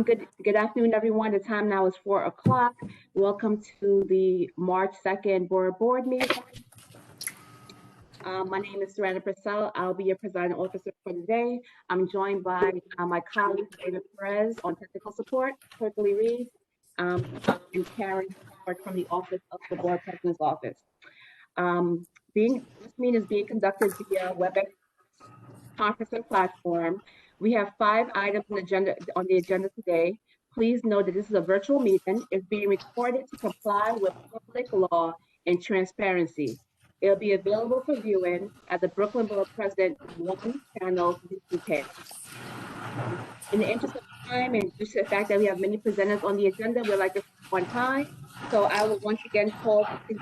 Good afternoon, everyone. The time now is 4 o'clock. Welcome to the March 2nd Borough Board meeting. My name is Serena Purcell. I'll be your presiding officer for today. I'm joined by my colleague, David Perez, on technical support, Kirkley Reed, and Karen from the office of the Board President's office. This meeting is being conducted via WebEx conferencing platform. We have 5 items on the agenda today. Please note that this is a virtual meeting. It's being recorded to comply with public law and transparency. It'll be available for viewing at the Brooklyn Borough President 1 channel UK. In the interest of time and due to the fact that we have many presenters on the agenda, we'd like to on time. So I will once again call the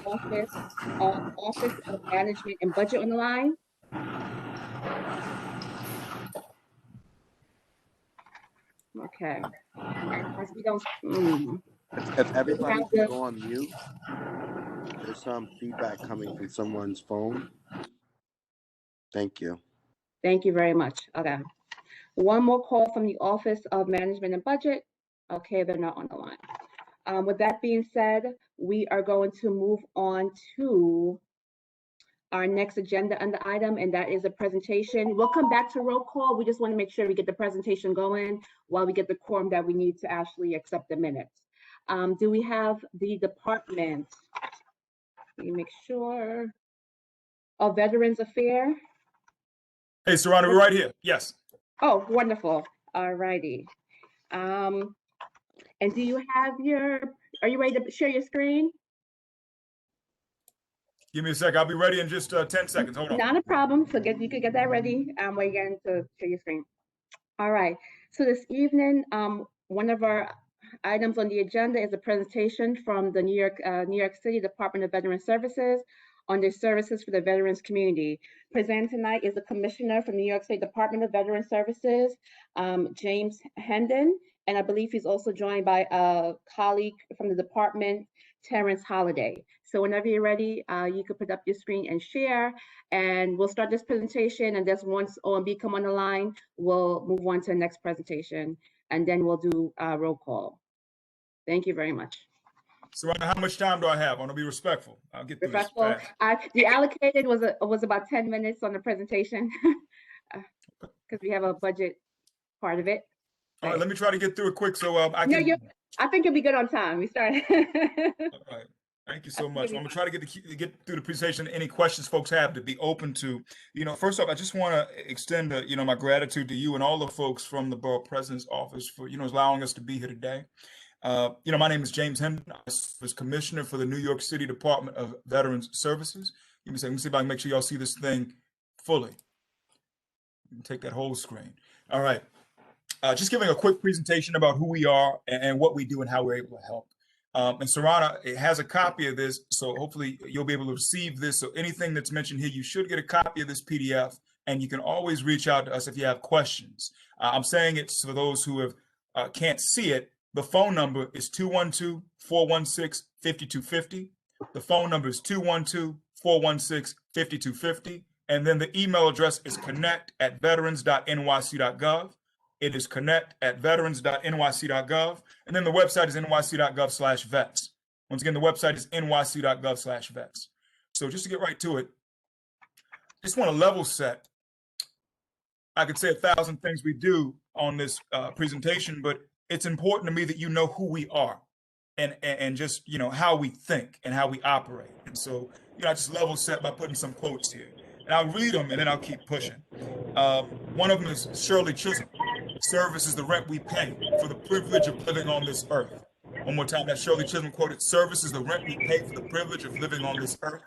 Office of Management and Budget on the line. Okay. As we don't. If everybody can go on mute, there's some feedback coming from someone's phone. Thank you. Thank you very much. Okay. One more call from the Office of Management and Budget. Okay, they're not on the line. With that being said, we are going to move on to our next agenda under item, and that is a presentation. We'll come back to roll call. We just want to make sure we get the presentation going while we get the quorum that we need to actually accept the minutes. Do we have the department? Let me make sure. Of Veterans Affairs. Hey, Serrano, we're right here. Yes. Oh, wonderful. All righty. And do you have are you ready to share your screen? Give me a sec. I'll be ready in just 10 seconds. Hold on. Not a problem. So you could get that ready. We're getting to share your screen. All right. So this evening, one of our items on the agenda is a presentation from the New York City Department of Veteran Services on their services for the veterans community. Presenting tonight is the commissioner from New York State Department of Veteran Services, James Hendon, and I believe he's also joined by a colleague from the department, Terrence Holliday. So whenever you're ready, you can put up your screen and share, and we'll start this presentation, and just once OMB come on the line, we'll move on to the next presentation, and then we'll do a roll call. Thank you very much. Serrano, how much time do I have? I want to be respectful. I'll get through this fast. The allocated was about 10 minutes on the presentation because we have a budget part of it. All right, let me try to get through it quick so I can. No, I think you'll be good on time. We started. All right. Thank you so much. I'm gonna try to get through the presentation. Any questions folks have to be open to. First off, I just want to extend my gratitude to you and all the folks from the Borough President's office for allowing us to be here today. My name is James Hendon. I was commissioner for the New York City Department of Veterans Services. Let me see if I can make sure y'all see this thing fully. Take that whole screen. All right. Just giving a quick presentation about who we are and what we do and how we're able to help. And Serrano, it has a copy of this, so hopefully you'll be able to receive this. So anything that's mentioned here, you should get a copy of this PDF, and you can always reach out to us if you have questions. I'm saying it for those who can't see it. The phone number is 212-416-5250. The phone number is 212-416-5250. And then the email address is connect@veterans.nyc.gov. It is connect@veterans.nyc.gov. And then the website is nyc.gov/vets. Once again, the website is nyc.gov/vets. So just to get right to it, just want to level set. I could say 1,000 things we do on this presentation, but it's important to me that you know who we are and just, how we think and how we operate. And so, I just level set by putting some quotes here. And I'll read them and then I'll keep pushing. One of them is Shirley Chisholm. Service is the rent we pay for the privilege of living on this earth. One more time, that Shirley Chisholm quoted, service is the rent we pay for the privilege of living on this earth.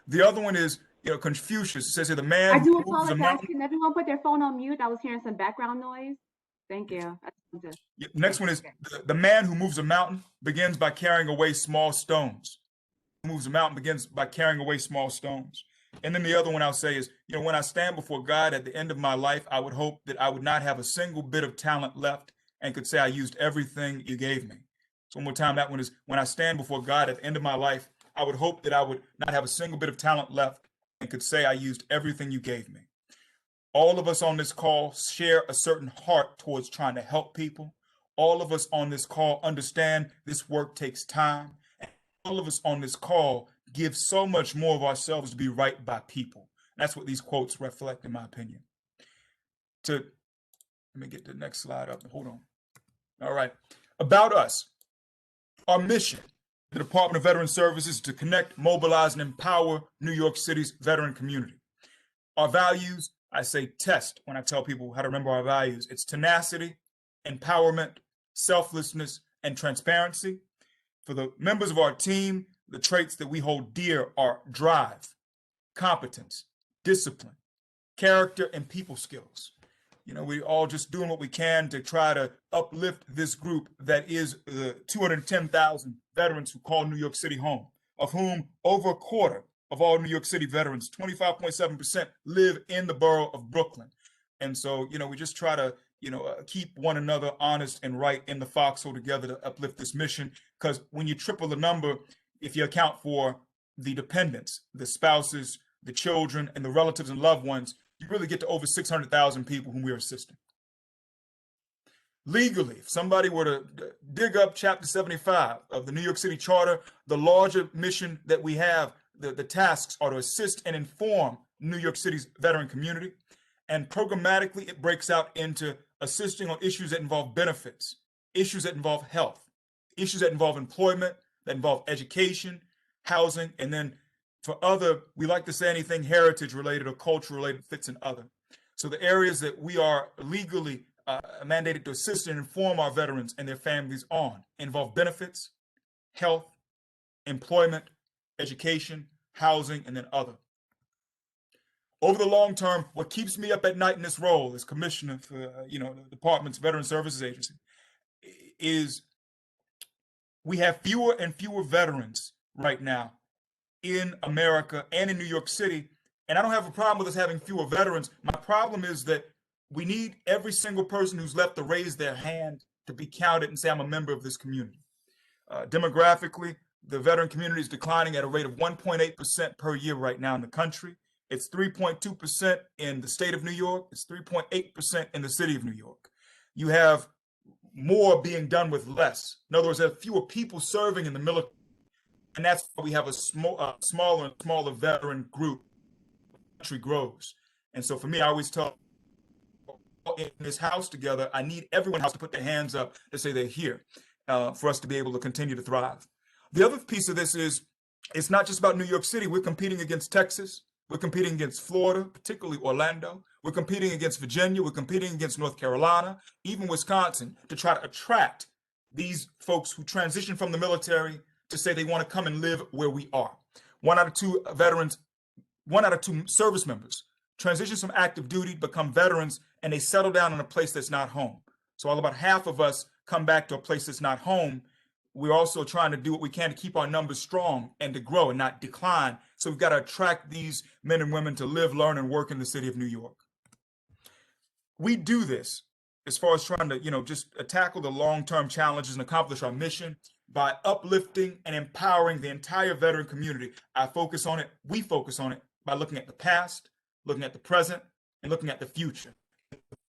The other one is, Confucius. It says here, the man I do apologize. Can everyone put their phone on mute? I was hearing some background noise. Thank you. Next one is the man who moves a mountain begins by carrying away small stones. Moves a mountain begins by carrying away small stones. And then the other one I'll say is, when I stand before God at the end of my life, I would hope that I would not have a single bit of talent left and could say I used everything you gave me. So one more time, that one is, when I stand before God at the end of my life, I would hope that I would not have a single bit of talent left and could say I used everything you gave me. All of us on this call share a certain heart towards trying to help people. All of us on this call understand this work takes time. And all of us on this call give so much more of ourselves to be right by people. That's what these quotes reflect, in my opinion. Let me get the next slide up. Hold on. All right. About us. Our mission, the Department of Veteran Services, is to connect, mobilize, and empower New York City's veteran community. Our values, I say test when I tell people how to remember our values. It's tenacity, empowerment, selflessness, and transparency. For the members of our team, the traits that we hold dear are drive, competence, discipline, character, and people skills. You know, we all just doing what we can to try to uplift this group that is the 210,000 veterans who call New York City home, of whom over a quarter of all New York City veterans, 25.7%, live in the borough of Brooklyn. And so, you know, we just try to, keep one another honest and right in the foxhole together to uplift this mission. Because when you triple the number, if you account for the dependents, the spouses, the children, and the relatives and loved ones, you really get to over 600,000 people whom we are assisting. Legally, if somebody were to dig up Chapter 75 of the New York City Charter, the larger mission that we have, the tasks are to assist and inform New York City's veteran community. And programmatically, it breaks out into assisting on issues that involve benefits, issues that involve health, issues that involve employment, that involve education, housing, and then for other, we like to say anything heritage related or culture related fits in other. So the areas that we are legally mandated to assist and inform our veterans and their families on involve benefits, health, employment, education, housing, and then other. Over the long term, what keeps me up at night in this role as commissioner for the department's Veteran Services Agency is we have fewer and fewer veterans right now in America and in New York City. And I don't have a problem with us having fewer veterans. My problem is that we need every single person who's left to raise their hand to be counted and say, I'm a member of this community. Demographically, the veteran community is declining at a rate of 1.8% per year right now in the country. It's 3.2% in the state of New York. It's 3.8% in the city of New York. You have more being done with less. In other words, there are fewer people serving in the military. And that's why we have a smaller and smaller veteran group. The country grows. And so for me, I always tell in this house together, I need everyone else to put their hands up to say they're here for us to be able to continue to thrive. The other piece of this is it's not just about New York City. We're competing against Texas. We're competing against Florida, particularly Orlando. We're competing against Virginia. We're competing against North Carolina, even Wisconsin, to try to attract these folks who transition from the military to say they want to come and live where we are. 1 out of 2 veterans, 1 out of 2 service members transition from active duty, become veterans, and they settle down in a place that's not home. So all about half of us come back to a place that's not home. We're also trying to do what we can to keep our numbers strong and to grow and not decline. So we've got to attract these men and women to live, learn, and work in the city of New York. We do this as far as trying to, just tackle the long-term challenges and accomplish our mission by uplifting and empowering the entire veteran community. We focus on it by looking at the past, looking at the present, and looking at the future.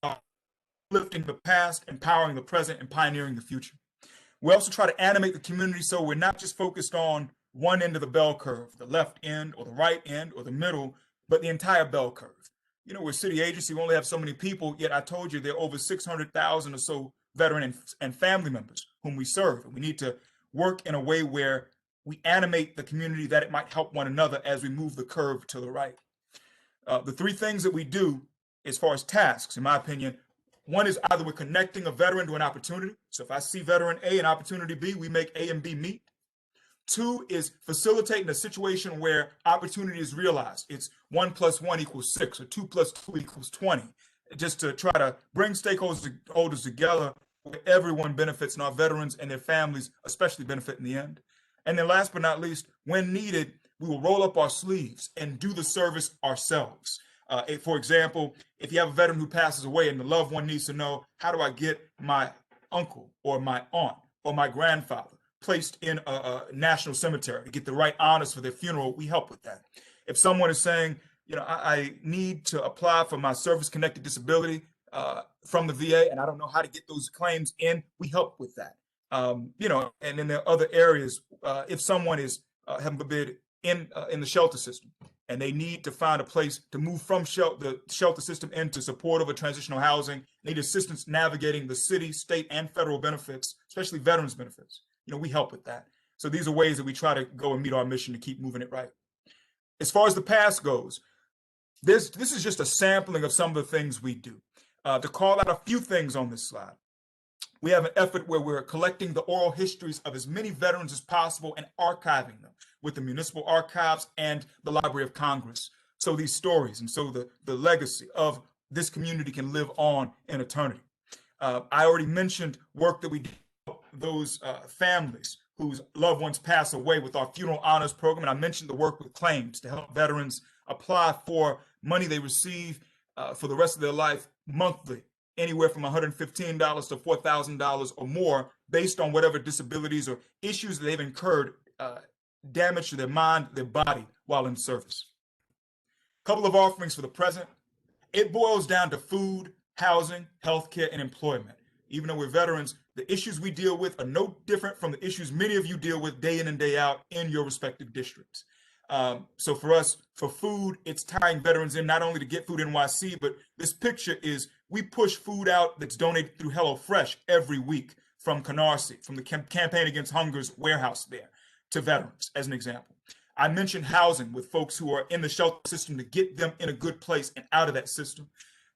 Uplifting the past, empowering the present, and pioneering the future. We also try to animate the community so we're not just focused on one end of the bell curve, the left end or the right end or the middle, but the entire bell curve. We're a city agency, we only have so many people, yet I told you there are over 600,000 or so veteran and family members whom we serve. And we need to work in a way where we animate the community that it might help one another as we move the curve to the right. The 3 things that we do as far as tasks, in my opinion, one is either we're connecting a veteran to an opportunity. So if I see veteran A and opportunity B, we make A and B meet. 2 is facilitating a situation where opportunity is realized. It's 1 + 1 = 6 or 2 + 2 = 20. Just to try to bring stakeholders together where everyone benefits and our veterans and their families especially benefit in the end. And then last but not least, when needed, we will roll up our sleeves and do the service ourselves. For example, if you have a veteran who passes away and the loved one needs to know, how do I get my uncle or my aunt or my grandfather placed in a national cemetery to get the right honors for their funeral? We help with that. If someone is saying, I need to apply for my service-connected disability from the VA, and I don't know how to get those claims in. We help with that. And then there are other areas. If someone is having a bid in the shelter system, and they need to find a place to move from the shelter system into supportive or transitional housing, need assistance navigating the city, state, and federal benefits, especially veterans benefits. We help with that. So these are ways that we try to go and meet our mission to keep moving it right. As far as the past goes, this is just a sampling of some of the things we do. To call out a few things on this slide, we have an effort where we're collecting the oral histories of as many veterans as possible and archiving them with the municipal archives and the Library of Congress. So these stories and so the legacy of this community can live on in eternity. I already mentioned work that we do with those families whose loved ones pass away with our funeral honors program. And I mentioned the work with claims to help veterans apply for money they receive for the rest of their life monthly, anywhere from $115 to $4,000 or more, based on whatever disabilities or issues that they've incurred, damage to their mind, their body while in service. A couple of offerings for the present. It boils down to food, housing, healthcare, and employment. Even though we're veterans, the issues we deal with are no different from the issues many of you deal with day in and day out in your respective districts. So for us, for food, it's tying veterans in not only to Get Food NYC, but this picture is we push food out that's donated through HelloFresh every week from Canarsie, from the Campaign Against Hunger's warehouse there, to veterans, as an example. I mentioned housing with folks who are in the shelter system to get them in a good place and out of that system.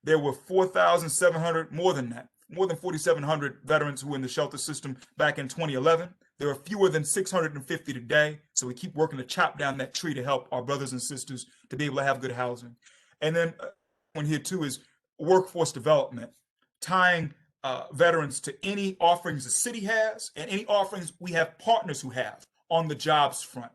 There were 4,700, more than 4,700 veterans who were in the shelter system back in 2011. There are fewer than 650 today. So we keep working to chop down that tree to help our brothers and sisters to be able to have good housing. And then one here too is workforce development, tying veterans to any offerings the city has and any offerings we have partners who have on the jobs front.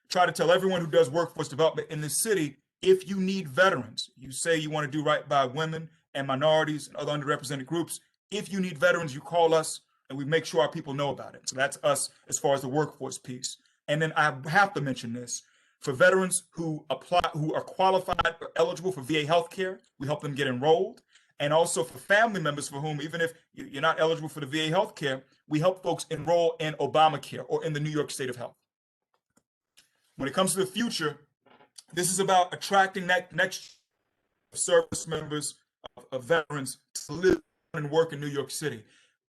Try to tell everyone who does workforce development in this city, if you need veterans, you say you want to do right by women and minorities and other underrepresented groups. If you need veterans, you call us and we make sure our people know about it. So that's us as far as the workforce piece. And then I have to mention this. For veterans who apply, who are qualified or eligible for VA healthcare, we help them get enrolled. And also for family members for whom, even if you're not eligible for the VA healthcare, we help folks enroll in Obamacare or in the New York State of Health. When it comes to the future, this is about attracting that next service members of veterans to live and work in New York City.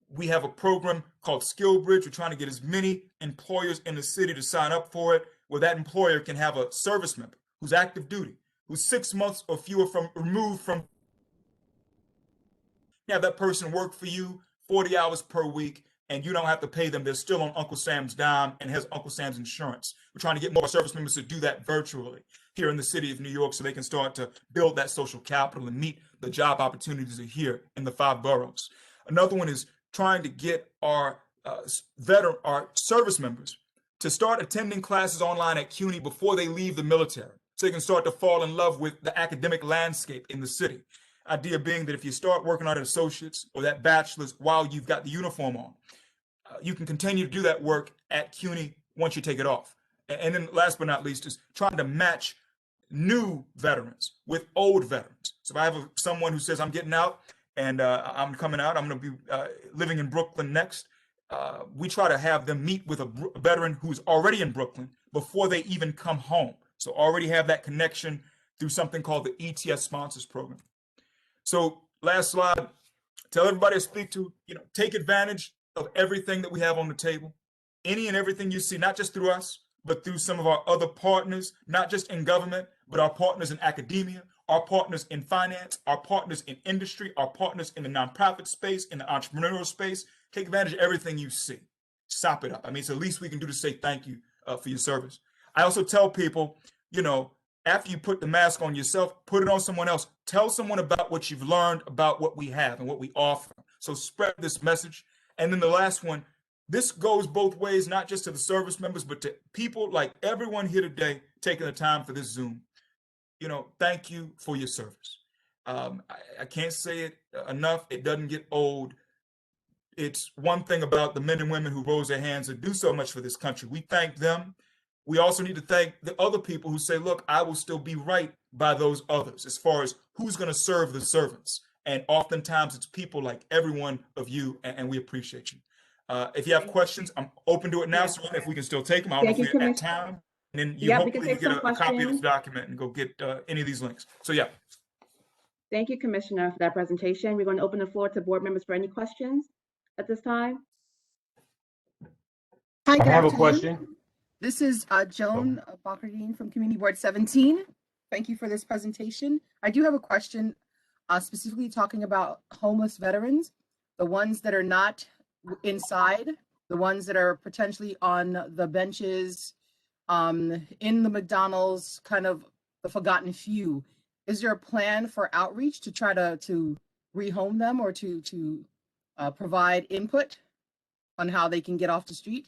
We have a program called Skill Bridge. We're trying to get as many employers in the city to sign up for it, where that employer can have a service member who's active duty, who's 6 months or fewer removed from. Have that person work for you 40 hours per week, and you don't have to pay them. They're still on Uncle Sam's dime and has Uncle Sam's insurance. We're trying to get more service members to do that virtually here in the city of New York so they can start to build that social capital and meet the job opportunities that are here in the 5 boroughs. Another one is trying to get our service members to start attending classes online at CUNY before they leave the military, so they can start to fall in love with the academic landscape in the city. Idea being that if you start working on an associate's or that bachelor's while you've got the uniform on, you can continue to do that work at CUNY once you take it off. And then last but not least is trying to match new veterans with old veterans. So if I have someone who says, I'm getting out and I'm coming out, I'm going to be living in Brooklyn next, we try to have them meet with a veteran who's already in Brooklyn before they even come home. So already have that connection through something called the ETS Sponsors Program. So last slide, tell everybody I speak to, take advantage of everything that we have on the table. Any and everything you see, not just through us, but through some of our other partners, not just in government, but our partners in academia, our partners in finance, our partners in industry, our partners in the nonprofit space, in the entrepreneurial space. Take advantage of everything you see. Sop it up. I mean, it's the least we can do to say thank you for your service. I also tell people, after you put the mask on yourself, put it on someone else. Tell someone about what you've learned about what we have and what we offer. So spread this message. And then the last one, this goes both ways, not just to the service members, but to people like everyone here today taking the time for this Zoom. Thank you for your service. I can't say it enough. It doesn't get old. It's one thing about the men and women who rose their hands and do so much for this country. We thank them. we also need to thank the other people who say, look, I will still be right by those others as far as who's going to serve the servants. And oftentimes it's people like every one of you, and we appreciate you. If you have questions, I'm open to it now. So if we can still take them, I don't know if we're at time. And then you hopefully you get a copy of this document and go get any of these links. So yeah. Thank you, Commissioner, for that presentation. We're going to open the floor to board members for any questions at this time. Hi, good I have afternoon. a question. This is Joan Bakardine from Community Board 17. Thank you for this presentation. I do have a question specifically talking about homeless veterans, the ones that are not inside, the ones that are potentially on the benches, in the McDonald's, kind of the forgotten few. Is there a plan for outreach to try to rehome them or to provide input on how they can get off the street?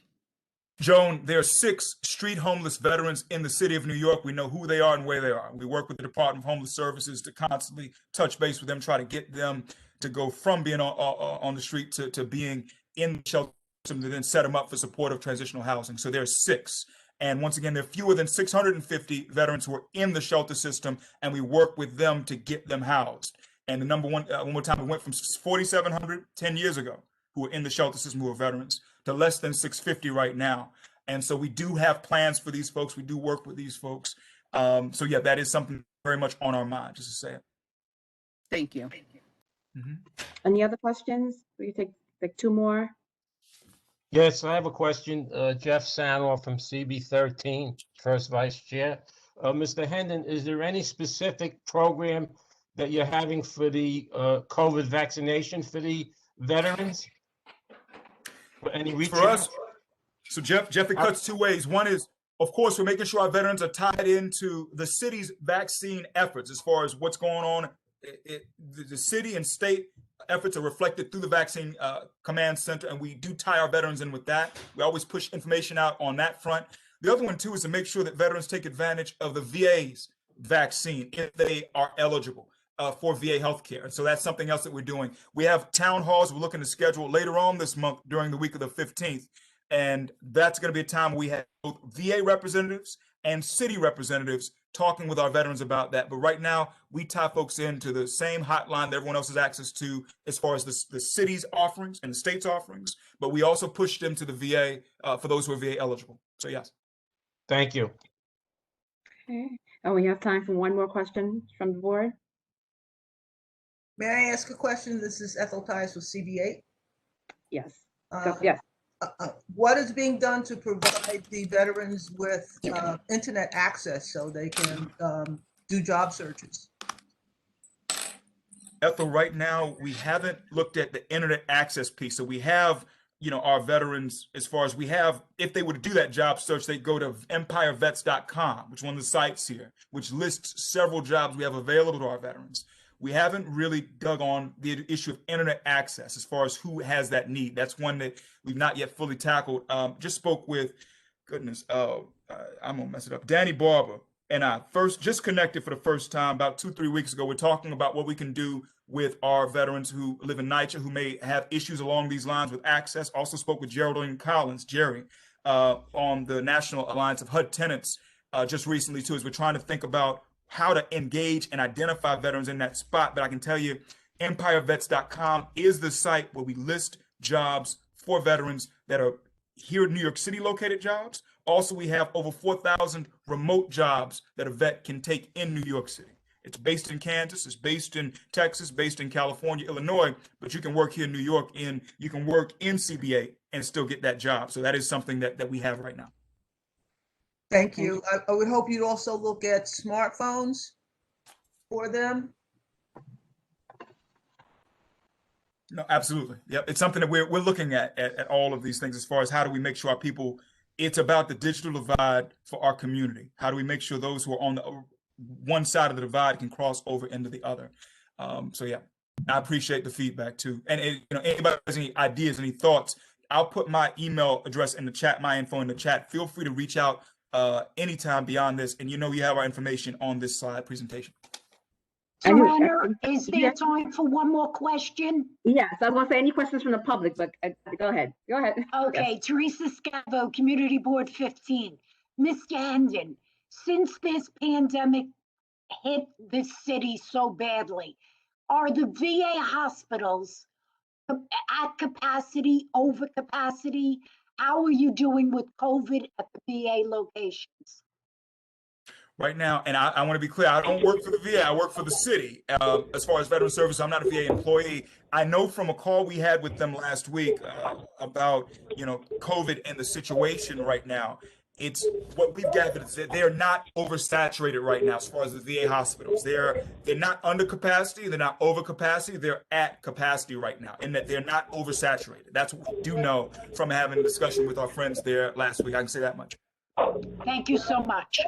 Joan, there are 6 street homeless veterans in the city of New York. We know who they are and where they are. We work with the Department of Homeless Services to constantly touch base with them, try to get them to go from being on the street to being in the shelter system, to then set them up for supportive transitional housing. So there are 6. And once again, there are fewer than 650 veterans who are in the shelter system, and we work with them to get them housed. And the number one more time, we went from 4,700 10 years ago who were in the shelter system who are veterans to less than 650 right now. And so we do have plans for these folks. We do work with these folks. So yeah, that is something very much on our mind, just to say it. Thank you. Mm-hmm. Any other questions? We take like 2 more. Yes, I have a question. Jeff Sanor from CB13, first vice chair. Mr. Hendon, is there any specific program that you're having for the COVID vaccination for the veterans? For any reach For us, so Jeff, it cuts 2 ways. One is, of course, we're making sure our veterans are tied into the city's vaccine efforts as far as what's going on. The city and state efforts are reflected through the vaccine command center, and we do tie our veterans in with that. We always push information out on that front. The other one, too, is to make sure that veterans take advantage of the VA's vaccine if they are eligible for VA healthcare. And so that's something else that we're doing. We have town halls we're looking to schedule later on this month during the week of the 15th. And that's going to be a time we have both VA representatives and city representatives talking with our veterans about that. But right now, we tie folks into the same hotline that everyone else has access to as far as the city's offerings and the state's offerings. But we also push them to the VA for those who are VA eligible. So yes. Thank you. Okay. And we have time for 1 more question from the board. May I ask a question? This is Ethel Tice with CB8. Yes. Yes. What is being done to provide the veterans with internet access so they can do job searches? Ethel, right now, we haven't looked at the internet access piece. So we have, our veterans, as far as we have, if they were to do that job search, they go to empirevets.com, which is one of the sites here, which lists several jobs we have available to our veterans. We haven't really dug on the issue of internet access as far as who has that need. That's one that we've not yet fully tackled. Just spoke with, I'm gonna mess it up, Danny Barber and I just connected for the first time about 2-3 weeks ago. We're talking about what we can do with our veterans who live in NYCHA who may have issues along these lines with access. Also spoke with Geraldine Collins, Jerry, on the National Alliance of HUD Tenants just recently too, as we're trying to think about how to engage and identify veterans in that spot. But I can tell you, empirevets.com is the site where we list jobs for veterans that are here in New York City located jobs. Also, we have over 4,000 remote jobs that a vet can take in New York City. It's based in Kansas, it's based in Texas, based in California, Illinois, but you can work here in New York, you can work in CBA and still get that job. So that is something that we have right now. Thank you. I would hope you'd also look at smartphones for them. No, absolutely. Yep. It's something that we're looking at all of these things as far as how do we make sure our people, it's about the digital divide for our community. How do we make sure those who are on the one side of the divide can cross over into the other? So yeah, I appreciate the feedback too. And anybody has any ideas, any thoughts, I'll put my email address in the chat, my info in the chat. Feel free to reach out anytime beyond this. And you have our information on this slide presentation. Surrender, is there time for 1 more question? Yes, I was going to say any questions from the public, but go ahead. Go ahead. Okay, Yes. Teresa Scavo, Community Board 15. Mr. Hendon, since this pandemic hit this city so badly, are the VA hospitals at capacity, over capacity? How are you doing with COVID at the VA locations? Right now, and I want to be clear, I don't work for the VA, I work for the city. As far as veteran service, I'm not a VA employee. I know from a call we had with them last week about, COVID and the situation right now. It's what we've gathered is that they're not oversaturated right now as far as the VA hospitals. They're not under capacity, they're not over capacity, they're at capacity right now, and that they're not oversaturated. That's what we do know from having a discussion with our friends there last week. I can say that much. Thank you so much.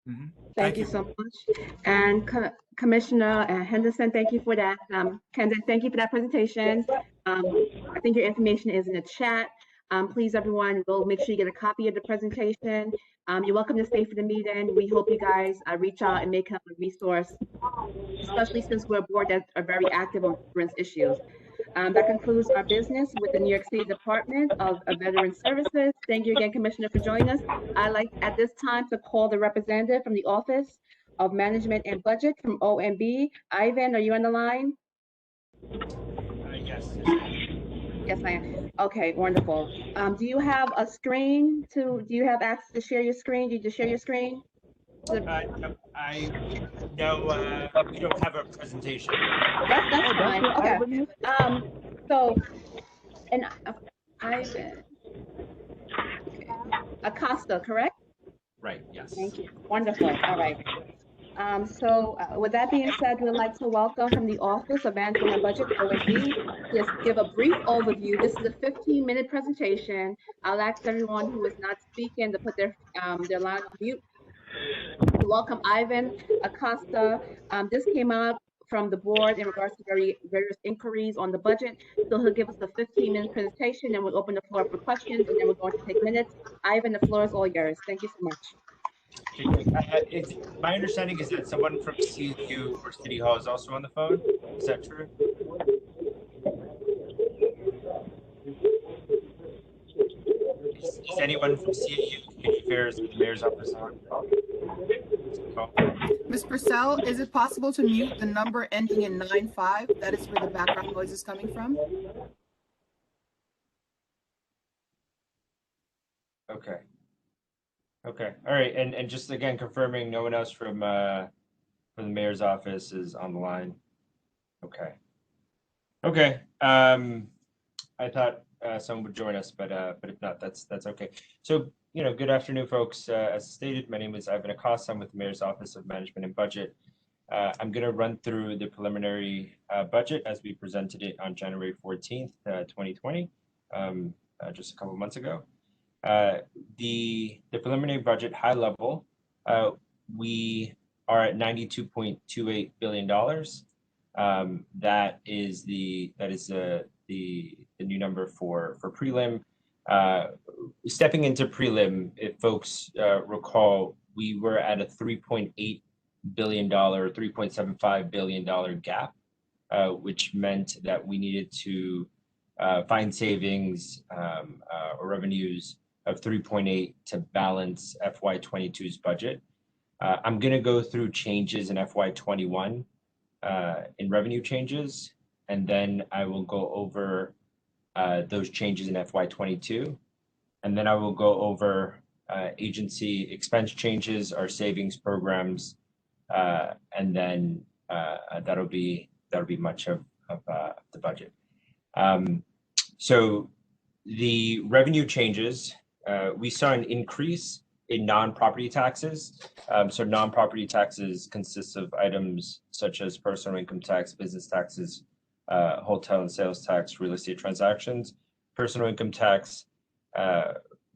Mm-hmm. Thank you so much. And Commissioner Henderson, thank you for that. Kendra, thank you for that presentation. I think your information is in the chat. Please, everyone, go make sure you get a copy of the presentation. You're welcome to stay for the meeting. We hope you guys reach out and make help a resource, especially since we're a board that are very active on veterans issues. That concludes our business with the New York City Department of Veteran Services. Thank you again, Commissioner, for joining us. I'd like at this time to call the representative from the Office of Management and Budget from OMB. Ivan, are you on the line? Yes. Yes, I am. Okay, wonderful. Do you have a screen do you have access to share your screen? Did you share your screen? No, we don't have a presentation. That's fine. Okay. So, and Ivan, okay. Acosta, correct? Right, yes. Thank you. Wonderful. All right. With that being said, we'd like to welcome from the Office of Management and Budget, OMB, just give a brief overview. This is a 15-minute presentation. I'll ask everyone who is not speaking to put their line on mute. Welcome, Ivan Acosta. This came out from the board in regards to various inquiries on the budget. So he'll give us a 15-minute presentation, and we'll open the floor for questions, and then we're going to take minutes. Ivan, the floor is all yours. Thank you so much. My understanding is that someone from CU or City Hall is also on the phone. Is that true? Is anyone from CU, Community Affairs, the Mayor's Office on? Ms. Purcell, is it possible to mute the number ending in 95? That is where the background noise is coming from. Okay. Okay. All right. And just again confirming, no one else from the mayor's office is on the line. Okay. Okay. I thought someone would join us, but if not, that's okay. So, good afternoon, folks. As stated, my name is Ivan Acosta. I'm with the Mayor's Office of Management and Budget. I'm going to run through the preliminary budget as we presented it on January 14th, 2020, just a couple months ago. The preliminary budget, high level, we are at $92.28 billion. That is the new number for prelim. Stepping into prelim, if folks recall, we were at a $3.8 billion, $3.75 billion gap, which meant that we needed to find savings or revenues of 3.8 to balance FY22's budget. I'm going to go through changes in FY21 in revenue changes, and then I will go over those changes in FY22, and then I will go over agency expense changes, our savings programs, and then that'll be much of the budget. So the revenue changes, we saw an increase in non-property taxes. So non-property taxes consists of items such as personal income tax, business taxes, hotel and sales tax, real estate transactions. Personal income tax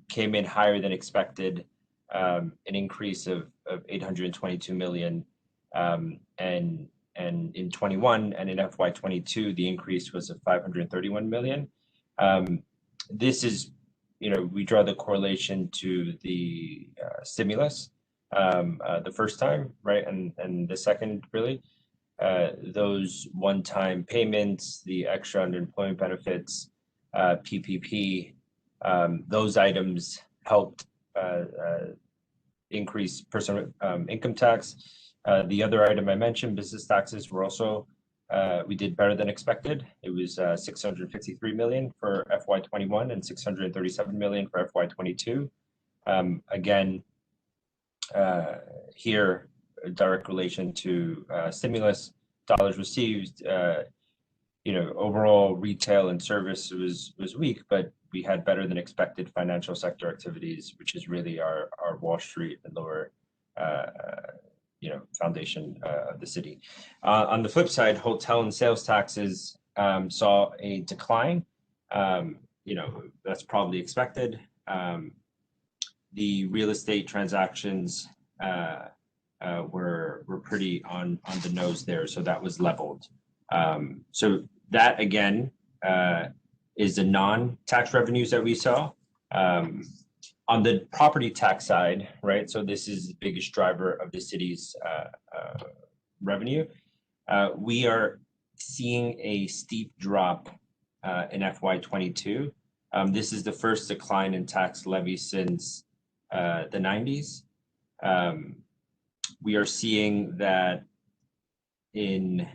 came in higher than expected, an increase of 822 million, and in 21 and in FY22 the increase was of 531 million. This is, we draw the correlation to the stimulus the first time, right, and the second, really. Those one-time payments, the extra underemployment benefits, PPP, those items helped increased personal income tax. The other item I mentioned, business taxes, were also we did better than expected. It was 653 million for FY21 and 637 million for FY22. Again, here, a direct relation to stimulus dollars received. Overall retail and service was weak, but we had better than expected financial sector activities, which is really our Wall Street and lower foundation of the city. On the flip side, hotel and sales taxes saw a decline. That's probably expected. The real estate transactions were pretty on the nose there, so that was leveled. So that again is the non-tax revenues that we saw. On the property tax side, right? So this is the biggest driver of the city's revenue. We are seeing a steep drop in FY22. This is the first decline in tax levy since the 90s. We are seeing that in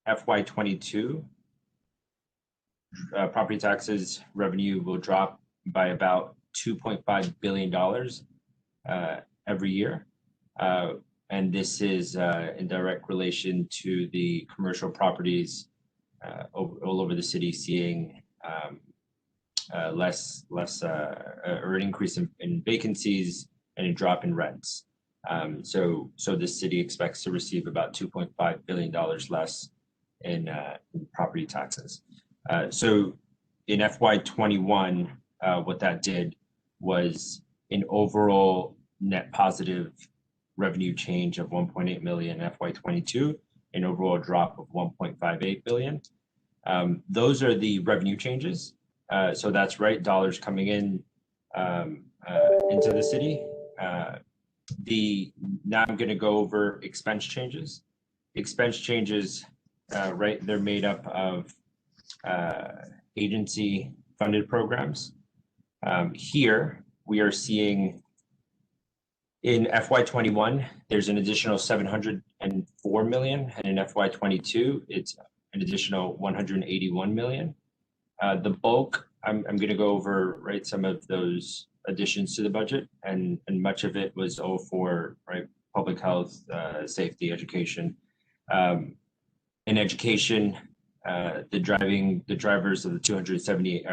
FY22, property taxes revenue will drop by about $2.5 billion every year. And this is in direct relation to the commercial properties all over the city seeing less or an increase in vacancies and a drop in rents. So the city expects to receive about $2.5 billion less in property taxes. So in FY21, what that did was an overall net positive revenue change of 1.8 million in FY22, an overall drop of 1.58 billion. Those are the revenue changes. So that's right, dollars coming in into the city. Now I'm going to go over expense changes. Expense changes, right? They're made up of agency funded programs. Here we are seeing in FY21, there's an additional 704 million, and in FY22, it's an additional 181 million. The bulk, I'm going to go over, right, some of those additions to the budget, and much of it was all for, right, public health, safety, education. In education, the drivers of the 278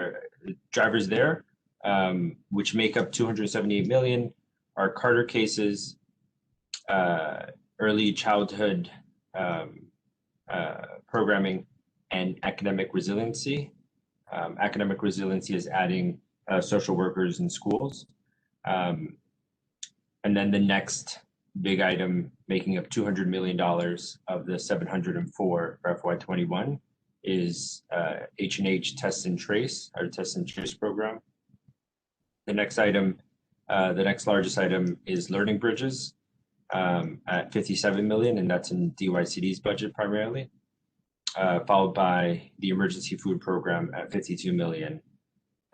drivers there, which make up 278 million, are Carter cases, early childhood programming, and academic resiliency. Academic resiliency is adding social workers in schools. And then the next big item making up $200 million of the 704 for FY21 is H&H Test and Trace, our Test and Trace program. The next item, the next largest item is Learning Bridges at 57 million, and that's in DYCD's budget primarily, followed by the Emergency Food Program at 52 million.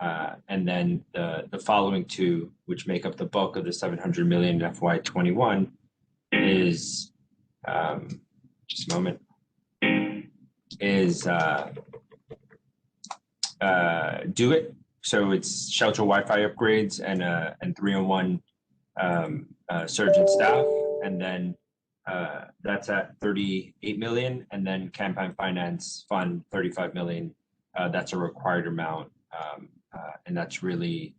And then the following two, which make up the bulk of the 700 million in FY21, is, just a moment, is Do It. So it's shelter Wi-Fi upgrades and 3-on-1 surge and staff. And then that's at 38 million. And then Campaign Finance Fund, 35 million. That's a required amount. And that's really,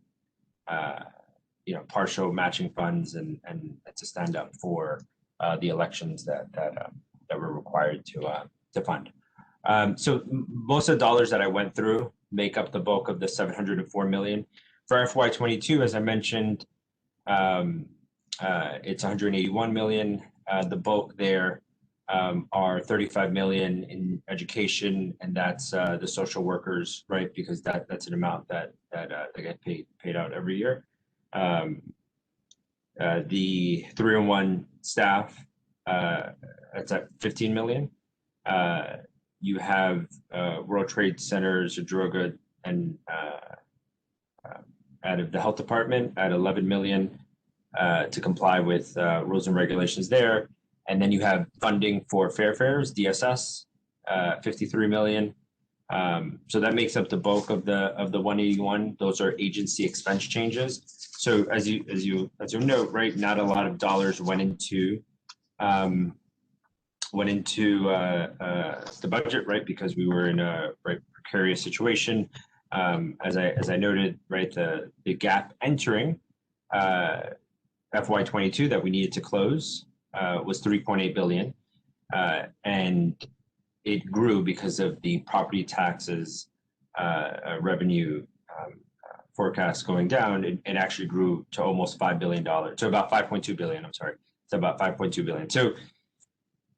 partial matching funds, and it's a stand up for the elections that we're required to fund. So most of the dollars that I went through make up the bulk of the 704 million. For FY22, as I mentioned, it's 181 million. The bulk there are 35 million in education, and that's the social workers, right? Because that's an amount that they get paid out every year. The 3-on-1 staff, that's at 15 million. You have World Trade Center, Zadruga, and out of the health department at 11 million. to comply with rules and regulations there. And then you have funding for fair fares, DSS, 53 million. So that makes up the bulk of the 181. Those are agency expense changes. So as you note, right, not a lot of dollars went into the budget, right, because we were in a precarious situation. As I noted, right, the gap entering FY22 that we needed to close was 3.8 billion, and it grew because of the property taxes revenue forecast going down. It actually grew to almost $5 billion, to about 5.2 billion. I'm sorry, it's about 5.2 billion. So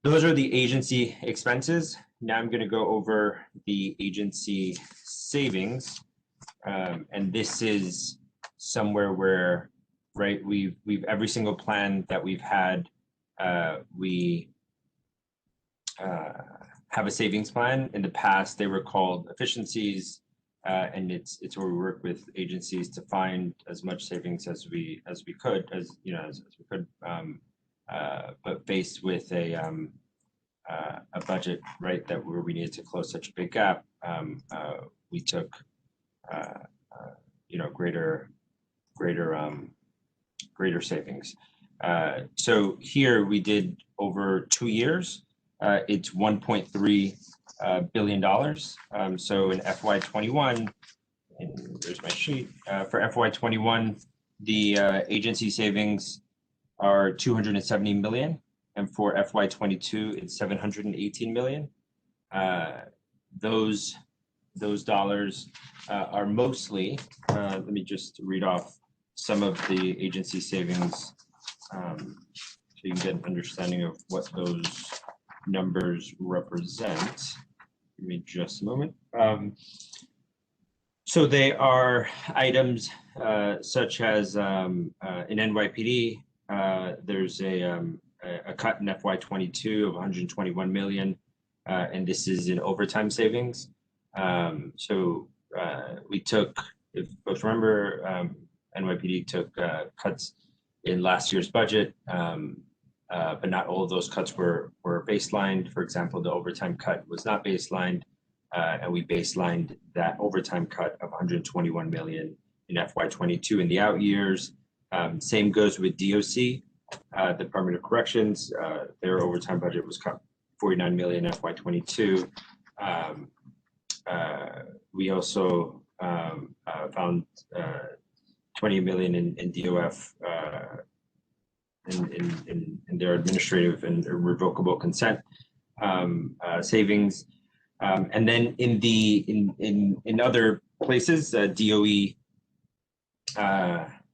those are the agency expenses. Now I'm going to go over the agency savings, and this is somewhere where, right, we've every single plan that we've had, we have a savings plan. In the past, they were called efficiencies, and it's where we work with agencies to find as much savings as we could, as we could, but faced with a budget, right, that where we needed to close such a big gap, we took greater savings. So here we did over 2 years. It's $1.3 billion. So in FY21, and there's my sheet, for FY21, the agency savings are 270 million, and for FY22, it's 718 million. Those dollars are mostly, let me just read off some of the agency savings so you can get an understanding of what those numbers represent. Give me just a moment. So they are items such as in NYPD, there's a cut in FY22 of 121 million, and this is in overtime savings. So we took, if folks remember, NYPD took cuts in last year's budget, but not all of those cuts were baselined. For example, the overtime cut was not baselined, and we baselined that overtime cut of 121 million in FY22 in the out years. Same goes with DOC, Department of Corrections. Their overtime budget was cut 49 million in FY22. We also found 20 million in DOF in their administrative and revocable consent savings, and then in other places, DOE,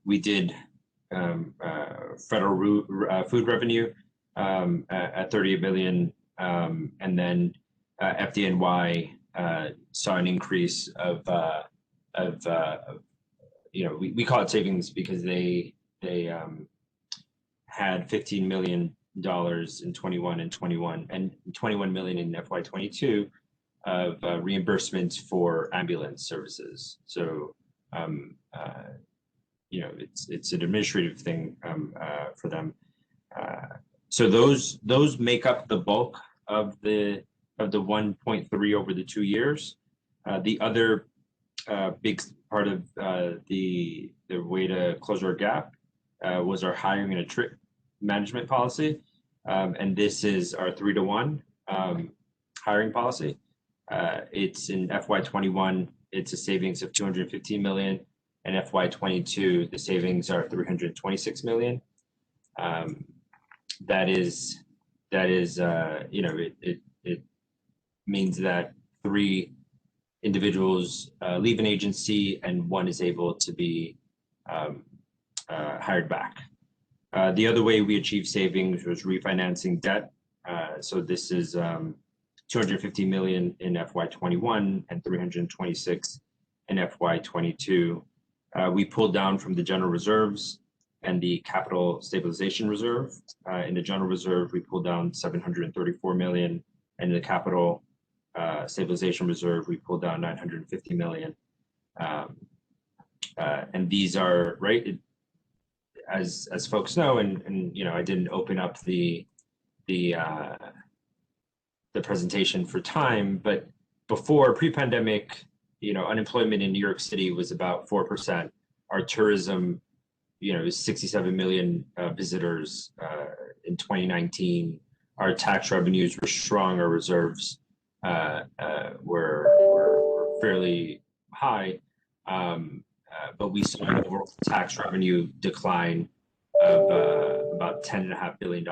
we did federal food revenue at 30 million, and then FDNY saw an increase of we call it savings because they had $15 million in 21 and 21 and 21 million in FY22 of reimbursements for ambulance services. So it's an administrative thing for them. So those make up the bulk of the 1.3 over the 2 years. The other big part of the way to close our gap was our hiring and management policy, and this is our 3-to-1 hiring policy. It's in FY21, it's a savings of 215 million, and FY22 the savings are 326 million. That is it means that 3 individuals leave an agency and 1 is able to be hired back. The other way we achieved savings was refinancing debt. So this is 250 million in FY21 and 326 in FY22. We pulled down from the general reserves and the capital stabilization reserve. In the general reserve, we pulled down 734 million, and in the capital stabilization reserve, we pulled down 950 million. And these are, right, as folks know, and I didn't open up the presentation for time, but before pre-pandemic, unemployment in New York City was about 4%. Our tourism, is 67 million visitors in 2019. Our tax revenues were strong. Our reserves were fairly high, but we saw an overall tax revenue decline of about $10.5 billion.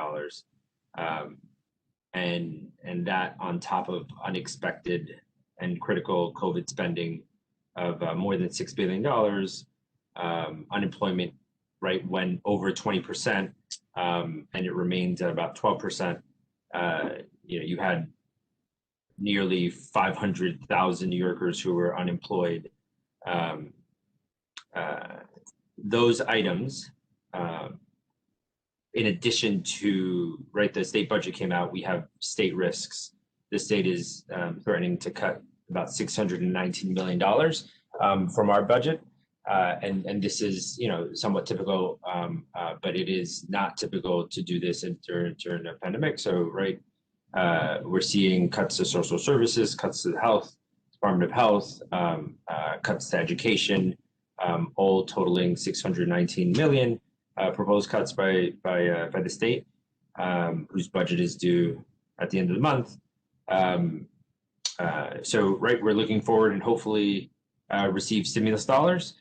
And that on top of unexpected and critical COVID spending of more than $6 billion, unemployment went over 20%, and it remains at about 12%. You had nearly 500,000 New Yorkers who were unemployed. Those items, in addition to, the state budget came out, we have state risks. The state is threatening to cut about $619 million from our budget. And this is, somewhat typical, but it is not typical to do this during a pandemic. So, we're seeing cuts to social services, cuts to the health, Department of Health, cuts to education, all totaling $619 million. Proposed cuts by the state, whose budget is due at the end of the month. So we're looking forward and hopefully receive stimulus dollars.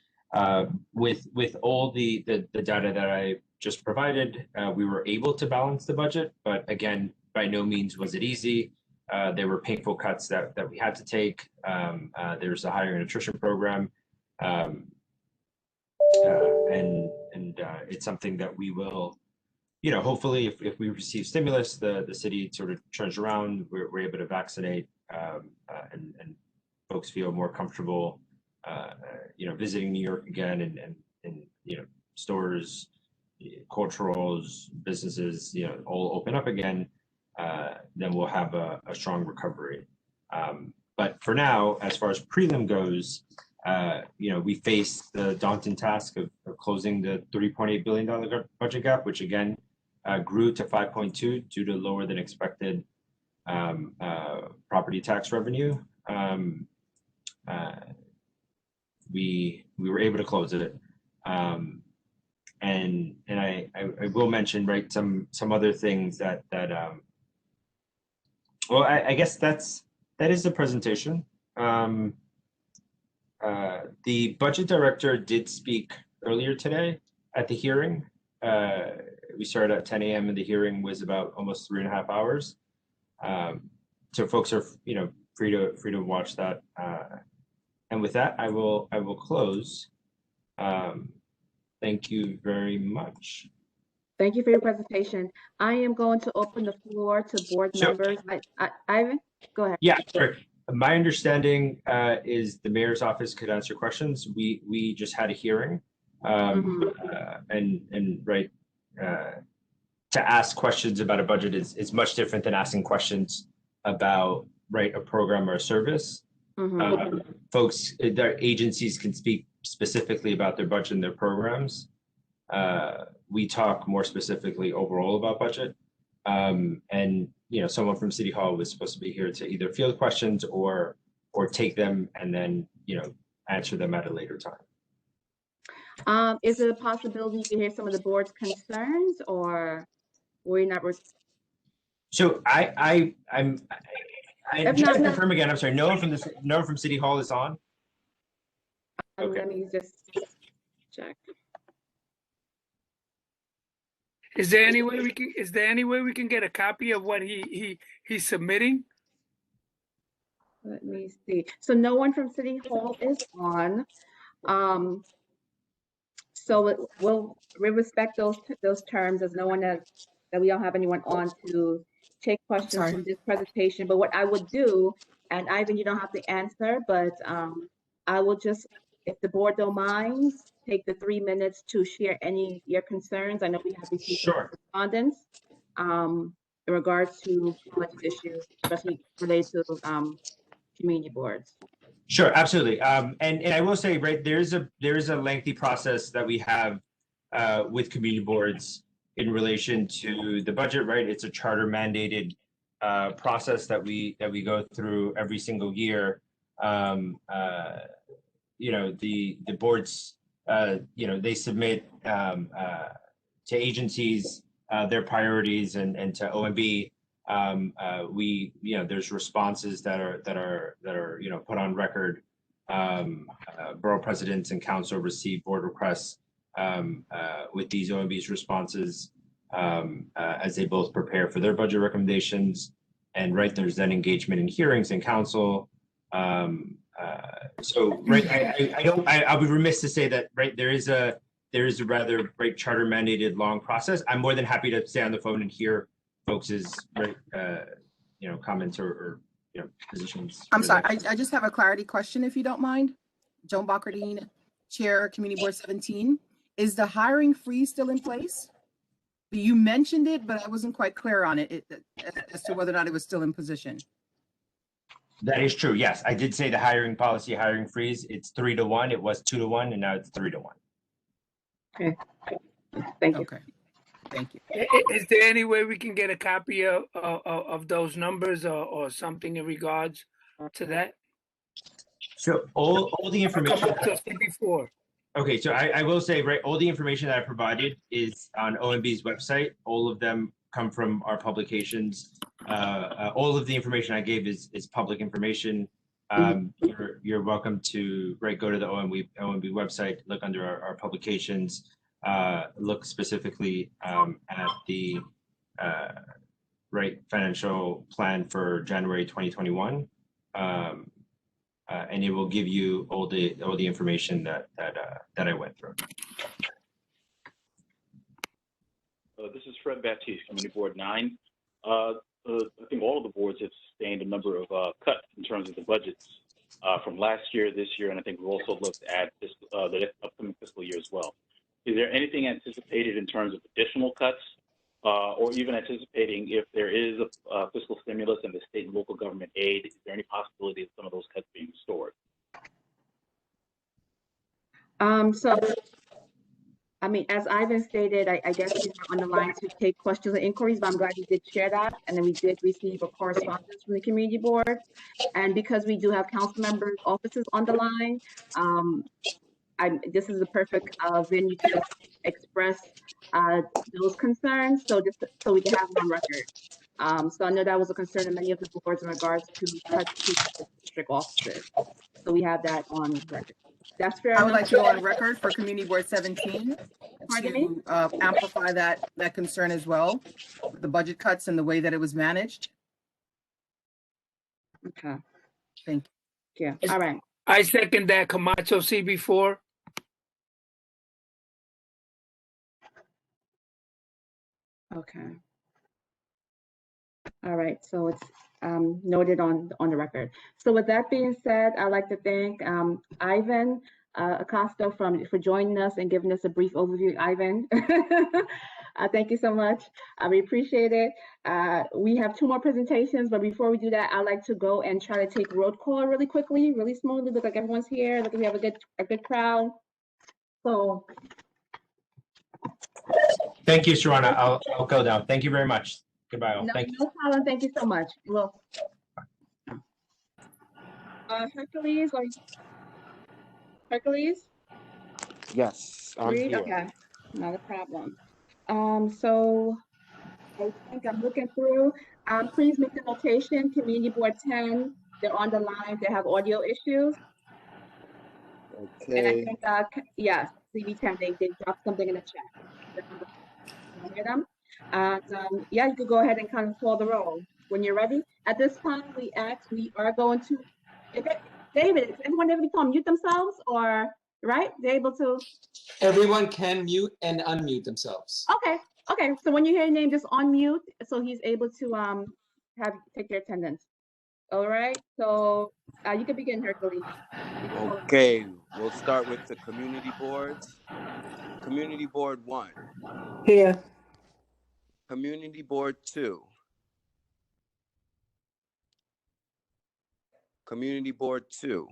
With all the data that I just provided, we were able to balance the budget, but again, by no means was it easy. There were painful cuts that we had to take. There's a hiring and attrition program. And it's something that we will, hopefully if we receive stimulus, the city sort of turns around, we're able to vaccinate, and folks feel more comfortable, visiting New York again, and stores, culturals, businesses, all open up again, then we'll have a strong recovery. But for now, as far as prelim goes, we face the daunting task of closing the $3.8 billion budget gap, which again grew to 5.2 due to lower than expected property tax revenue. We were able to close it, and I will mention some other things that well, I guess that is the presentation. The budget director did speak earlier today at the hearing. We started at 10 a.m. and the hearing was about almost 3.5 hours. So folks are free to watch that. And with that, I will close. Thank you very much. Thank you for your presentation. I am going to open the floor to board members. Ivan, go ahead. Yeah, sure. My understanding is the mayor's office could answer questions. We just had a hearing, to ask questions about a budget is much different than asking questions about a program or a service. Folks, their agencies can speak specifically about their budget and their programs. We talk more specifically overall about budget. And someone from City Hall was supposed to be here to either field questions or take them and then answer them at a later time. Is it a possibility to hear some of the board's concerns, or we're not? So I'm just to confirm again. I'm sorry. No one from City Hall is on. Okay. Let me just check. Is there any way we can get a copy of what he's submitting? Let me see. So no one from City Hall is on. So we'll respect those terms, as no one that we don't have anyone on to take questions from this presentation. But what I would do, and Ivan, you don't have to answer, but I will just, if the board don't mind, take the 3 minutes to share any of your concerns. I know we have received correspondence in regards to budget issues, especially related to community boards. Sure, absolutely. And I will say, there is a lengthy process that we have with community boards in relation to the budget, right? It's a charter mandated process that we go through every single year. You know, the boards, you know, they submit to agencies their priorities and to OMB. We, you know, there's responses that are you know, put on record. Borough presidents and council receive board requests with these OMB's responses as they both prepare for their budget recommendations. And right, there's then engagement in hearings in council. So right, I'll be remiss to say that right, there is a rather right charter mandated long process. I'm more than happy to stay on the phone and hear folks' right you know, comments or you know, positions. I'm sorry, I just have a clarity question, if you don't mind. Joan Bocardine, Chair, Community Board 17. Is the hiring freeze still in place? You mentioned it, but I wasn't quite clear on it as to whether or not it was still in position. That is true. Yes, I did say the hiring policy, hiring freeze. It's 3-1. It was 2-1, and now it's 3-1. Okay. Thank you. Okay. Thank you. Is there any way we can get a copy of those numbers or something in regards to that? So all the information. Before. Okay, so I will say, right, all the information that I provided is on OMB's website. All of them come from our publications. All of the information I gave is public information. You're welcome to go to the OMB website, look under our publications, look specifically at the financial plan for January 2021. And it will give you all the information that I went through. This is Fred Baptiste, Community Board 9. I think all of the boards have sustained a number of cuts in terms of the budgets from last year, this year, and I think we've also looked at this, the upcoming fiscal year as well. Is there anything anticipated in terms of additional cuts, or even anticipating if there is a fiscal stimulus and the state and local government aid, is there any possibility of some of those cuts being restored? So, I mean, as Ivan stated, I guess he's on the line to take questions and inquiries, but I'm glad he did share that. And then we did receive a correspondence from the community board. And because we do have council members' offices on the line, this is the perfect venue to express those concerns, so we can have them on record. So I know that was a concern of many of the boards in regards to cuts to district offices. So we have that on record. That's fair. I would like to go on record for Community Board 17 to amplify that concern as well, the budget cuts and the way that it was managed. Okay. Thank you. Yeah. All right. I second that. Camacho CB4. Okay. All right, so it's noted on the record. So with that being said, I'd like to thank Ivan Acosta for joining us and giving us a brief overview. Ivan, thank you so much. We appreciate it. We have 2 more presentations, but before we do that, I'd like to go and try to take roll call really quickly, really smoothly. Look like everyone's here. Look like we have a good crowd. So. Thank you, Sharana. I'll go down. Thank you very much. Goodbye. All. Thank you. No problem. Thank you so much. Well, Hercules? Yes, I'm here. Okay, not a problem. So I think I'm looking through. Please make the notation, Community Board 10, they're on the line, they have audio issues. Okay. And I think, yes, CB10, they dropped something in the chat. Can you hear them? And yeah, you could go ahead and kind of call the roll when you're ready. At this time, we are going to, David, is everyone able to unmute themselves or, right? They're able to? Everyone can mute and unmute themselves. Okay, so when you hear your name, just unmute so he's able to take your attendance. All right, so you can begin, Hercules. Okay, we'll start with the community boards. Community Board 1. Here. Community Board 2. Community Board 2.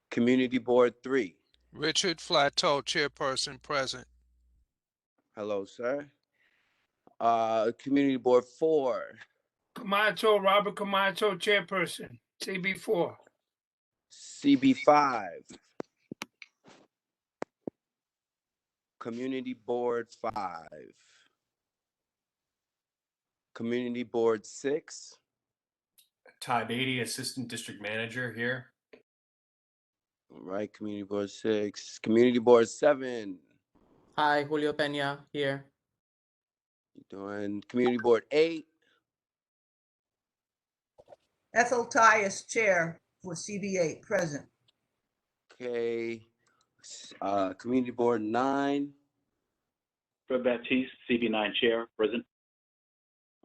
Community Board 3. Richard Flateau, chairperson, present. Hello, sir. Community Board 4. Camacho, Robert Camacho, chairperson, CB4. CB5. Community Board 5. Community Board 6. Todd Beatty, Assistant District Manager here. All right, Community Board 6. Community Board 7. Hi, Julio Peña here. You doing? Community Board 8. Ethel Tyus, chair for CB8, present. Okay. Community Board 9. Fred Baptiste, CB9 chair, present.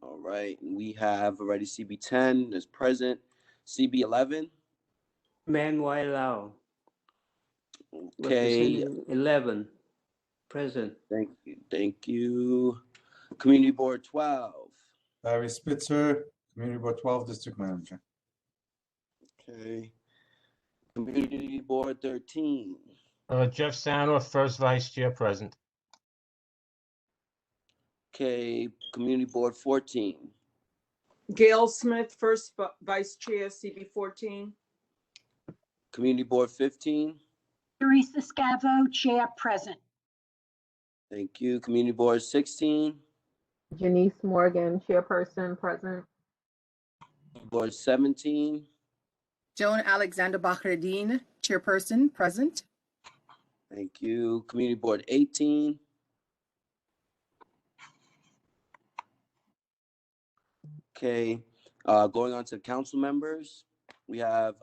All right. We have already CB10 is present. CB11. Manuel Lau. Okay. Representing 11. Present. Thank you. Thank you. Community Board 12. Larry Spitzer, Community Board 12, District Manager. Okay. Community Board 13. Jeff Sanoff, first vice chair, present. Okay. Community Board 14. Gail Smith, first vice chair, CB14. Community Board 15. Teresa Scavo, chair, present. Thank you. Community Board 16. Janice Morgan, chairperson, present. Board 17. Joan Alexander Bakardine, chairperson, present. Thank you. Community Board 18. Okay. Going on to council members. We have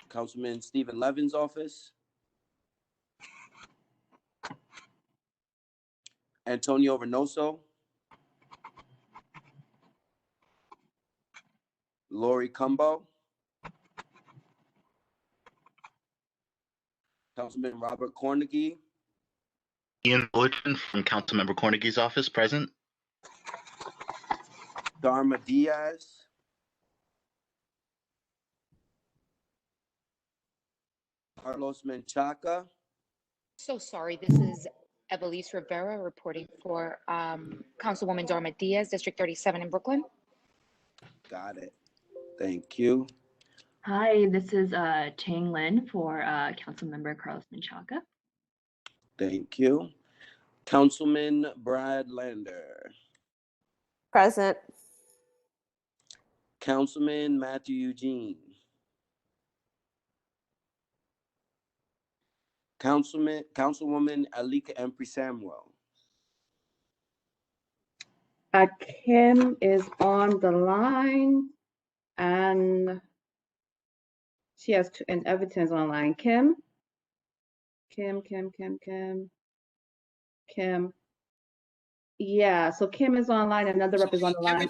Councilman Stephen Levin's office. Antonio Reynoso. Lori Cumbo. Councilman Robert Cornegie. Ian Fullerton from Councilmember Cornegie's office, present. Dharma Diaz. Carlos Menchaca. So sorry, this is Evelise Rivera reporting for Councilwoman Dharma Diaz, District 37 in Brooklyn. Got it. Thank you. Hi, this is Chang Lin for Councilmember Carlos Menchaca. Thank you. Councilman Brad Lander. Present. Councilman Matthew Eugene. Councilwoman Alika Empry Samuel. Kim is on the line, and she has two, and Everton's online. Kim. Yeah, so Kim is online. Another rep is on the line.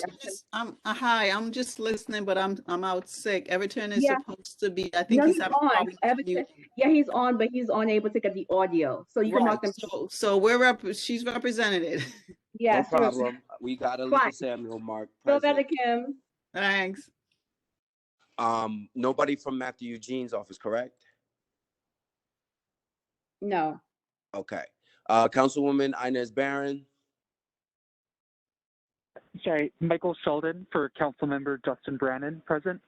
Hi, I'm just listening, but I'm out sick. Everton is Yeah. supposed to be. I think No, he's he's having on. problems with mute. Yeah, he's on, but he's unable to get the audio. So you can mark them. So she's represented. Yes, No problem. We got Alika Fine. Samuel Mark Feel present. better, Kim. Thanks. Nobody from Matthew Eugene's office, correct? No. Okay. Councilwoman Inez Barron. Okay, Michael Sheldon for Councilmember Justin Brannon, present.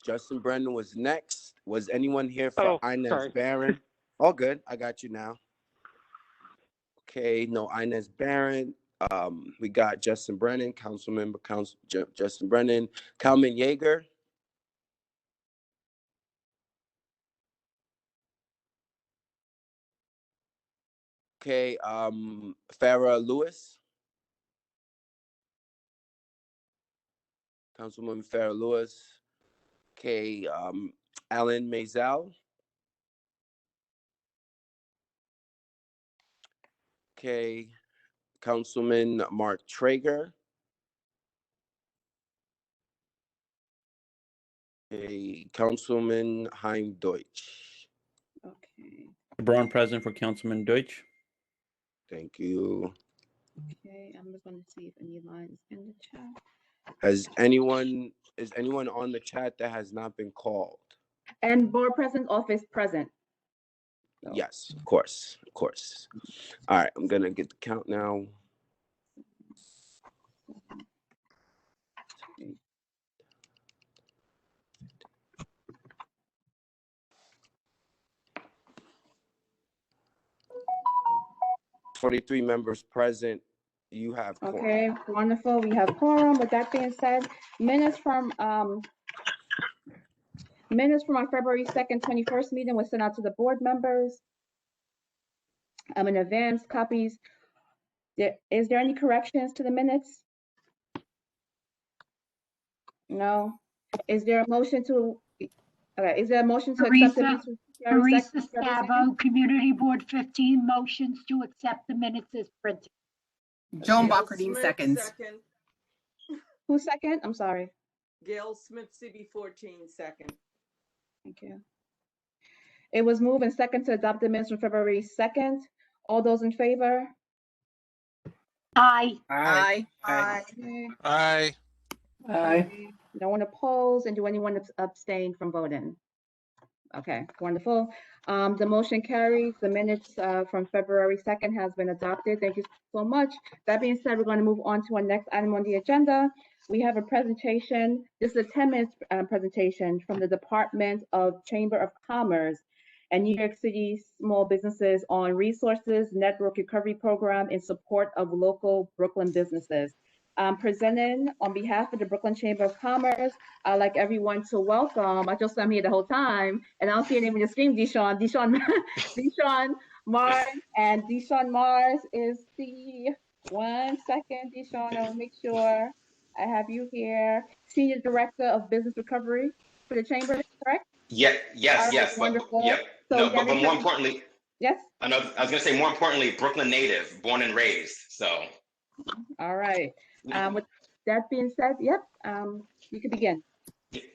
Justin Brennan was next. Was anyone here for Inez sorry. Barron? All good. I got you now. Okay, no Inez Barron. We got Justin Brennan, Councilmember Justin Brennan, Kalman Yeager. Okay, Farrah Lewis. Councilwoman Farrah Lewis. Okay, Alan Maisel. Okay, Councilman Mark Traeger. Okay, Councilman Heim Deutsch. Okay. Brown present for Councilman Deutsch. Thank you. Okay, I'm just going to see if any line is in the chat. Is anyone on the chat that has not been called? And Board President's office present. Yes, of course, of course. All right, I'm gonna get the count now. "43 members present. You have quorum." Okay, wonderful. We have quorum. With that being said, minutes from our February 2nd, 21st meeting was sent out to the board members in advance copies. Is there any corrections to the minutes? No. Is there a motion to, okay, is there a motion to accept the minutes from February 2nd? Teresa Scavo, Community Board 15, motions to accept the minutes as printed. Joan Gail Bocardine Smith, seconds. second. Who second? I'm sorry. Gail Smith, CB14, second. Thank you. It was moved and second to adopt the minutes from February 2nd. All those in favor? Aye. Aye. Aye. Okay. Aye. No one opposed, and do anyone abstain from voting? Okay, wonderful. The motion carries. The minutes from February 2nd has been adopted. Thank you so much. That being said, we're going to move on to our next item on the agenda. We have a presentation. This is a 10-minute presentation from the Department of Chamber of Commerce and New York City small businesses on resources network recovery program in support of local Brooklyn businesses. Presenting on behalf of the Brooklyn Chamber of Commerce, I'd like everyone to welcome, I'm here the whole time, and I don't see your name on the screen, Deshaun Mars, and Deshaun Mars is the, one second, Deshaun, I'll make sure I have you here, Senior Director of Business Recovery for the Chamber, correct? Yes, All right, wonderful. Yep. So No, but more importantly, yes? I was going to say more importantly, Brooklyn native, born and raised, so. All right. With that being said, yep, you can begin.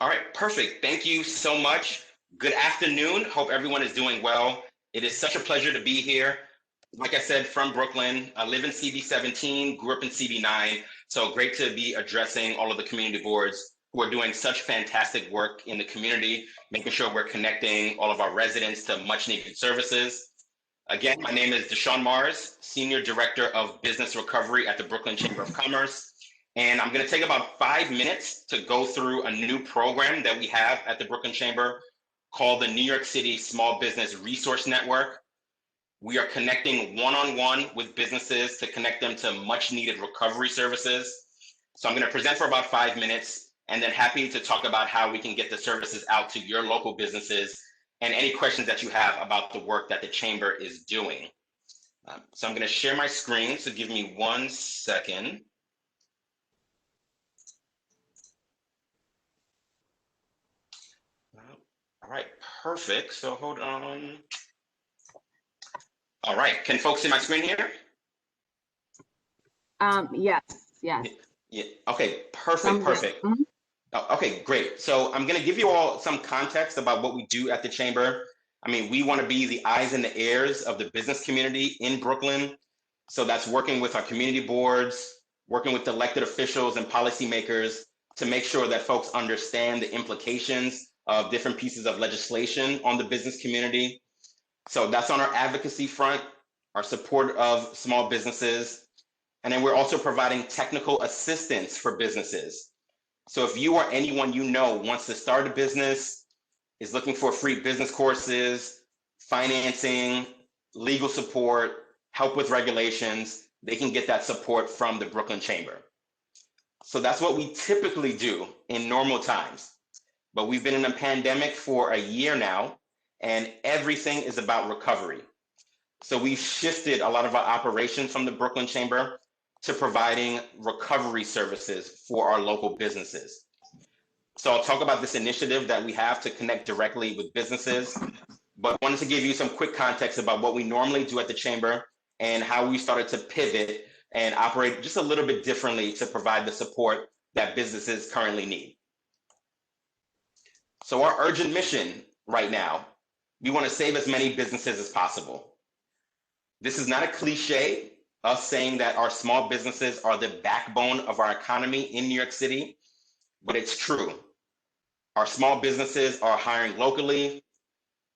All right, perfect. Thank you so much. Good afternoon. Hope everyone is doing well. It is such a pleasure to be here. Like I said, from Brooklyn, I live in CB17, grew up in CB9. So great to be addressing all of the community boards who are doing such fantastic work in the community, making sure we're connecting all of our residents to much needed services. Again, my name is Deshaun Mars, Senior Director of Business Recovery at the Brooklyn Chamber of Commerce. And I'm going to take about 5 minutes to go through a new program that we have at the Brooklyn Chamber called the New York City Small Business Resource Network. We are connecting one-on-one with businesses to connect them to much needed recovery services. So I'm going to present for about 5 minutes and then happy to talk about how we can get the services out to your local businesses and any questions that you have about the work that the Chamber is doing. So I'm going to share my screen, so give me 1 second. All right, perfect. So hold on. All right, can folks see my screen here? Yes. Yeah. Okay, perfect. Okay, great. So I'm going to give you all some context about what we do at the Chamber. I mean, we want to be the eyes and the ears of the business community in Brooklyn. So that's working with our community boards, working with elected officials and policymakers to make sure that folks understand the implications of different pieces of legislation on the business community. So that's on our advocacy front, our support of small businesses. And then we're also providing technical assistance for businesses. So if you or anyone you know wants to start a business, is looking for free business courses, financing, legal support, help with regulations, they can get that support from the Brooklyn Chamber. So that's what we typically do in normal times. But we've been in a pandemic for a year now, and everything is about recovery. So we've shifted a lot of our operations from the Brooklyn Chamber to providing recovery services for our local businesses. So I'll talk about this initiative that we have to connect directly with businesses, but I wanted to give you some quick context about what we normally do at the Chamber and how we started to pivot and operate just a little bit differently to provide the support that businesses currently need. So our urgent mission right now, we want to save as many businesses as possible. This is not a cliche, us saying that our small businesses are the backbone of our economy in New York City, but it's true. Our small businesses are hiring locally.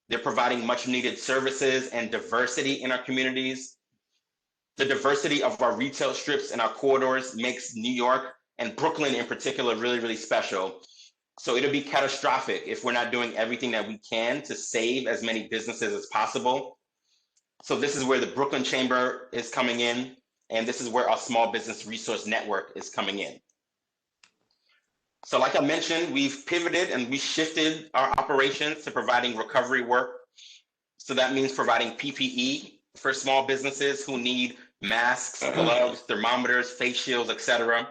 They're providing much needed services and diversity in our communities. The diversity of our retail strips and our corridors makes New York and Brooklyn in particular really, really special. So it'll be catastrophic if we're not doing everything that we can to save as many businesses as possible. So this is where the Brooklyn Chamber is coming in, and this is where our Small Business Resource Network is coming in. So like I mentioned, we've pivoted and we shifted our operations to providing recovery work. So that means providing PPE for small businesses who need masks, gloves, thermometers, face shields, etc.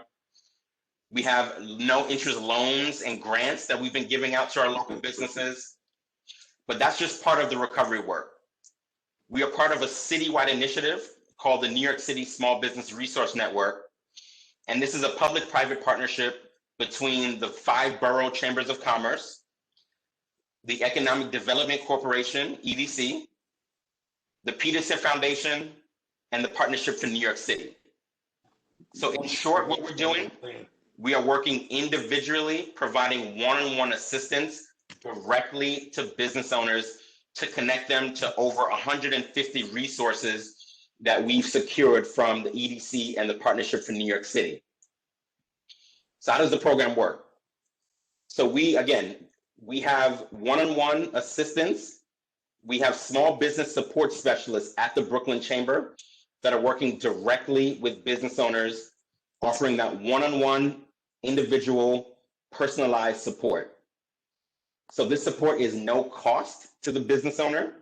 We have no interest loans and grants that we've been giving out to our local businesses, but that's just part of the recovery work. We are part of a citywide initiative called the New York City Small Business Resource Network. And this is a public-private partnership between the 5 borough chambers of commerce, the Economic Development Corporation, EDC, the Peterson Foundation, and the Partnership for New York City. So in short, what we're doing, we are working individually, providing one-on-one assistance directly to business owners to connect them to over 150 resources that we've secured from the EDC and the Partnership for New York City. So how does the program work? So we have one-on-one assistance. We have small business support specialists at the Brooklyn Chamber that are working directly with business owners, offering that one-on-one individual personalized support. So this support is no cost to the business owner.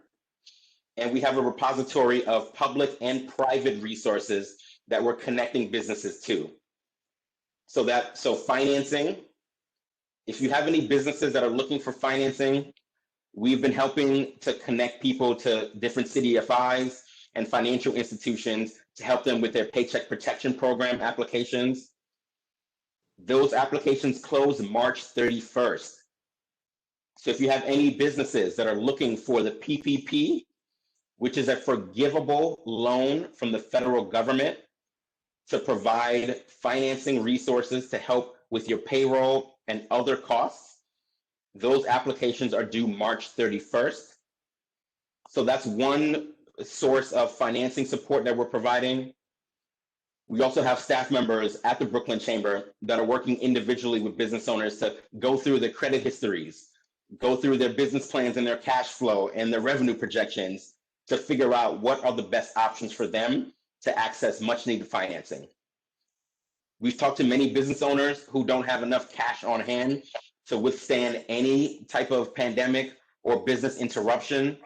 And we have a repository of public and private resources that we're connecting businesses to. So financing, if you have any businesses that are looking for financing, we've been helping to connect people to different CDFIs and financial institutions to help them with their Paycheck Protection Program applications. Those applications close March 31st. So if you have any businesses that are looking for the PPP, which is a forgivable loan from the federal government to provide financing resources to help with your payroll and other costs, those applications are due March 31st. So that's one source of financing support that we're providing. We also have staff members at the Brooklyn Chamber that are working individually with business owners to go through their credit histories, go through their business plans and their cash flow and their revenue projections to figure out what are the best options for them to access much needed financing. We've talked to many business owners who don't have enough cash on hand to withstand any type of pandemic or business interruption.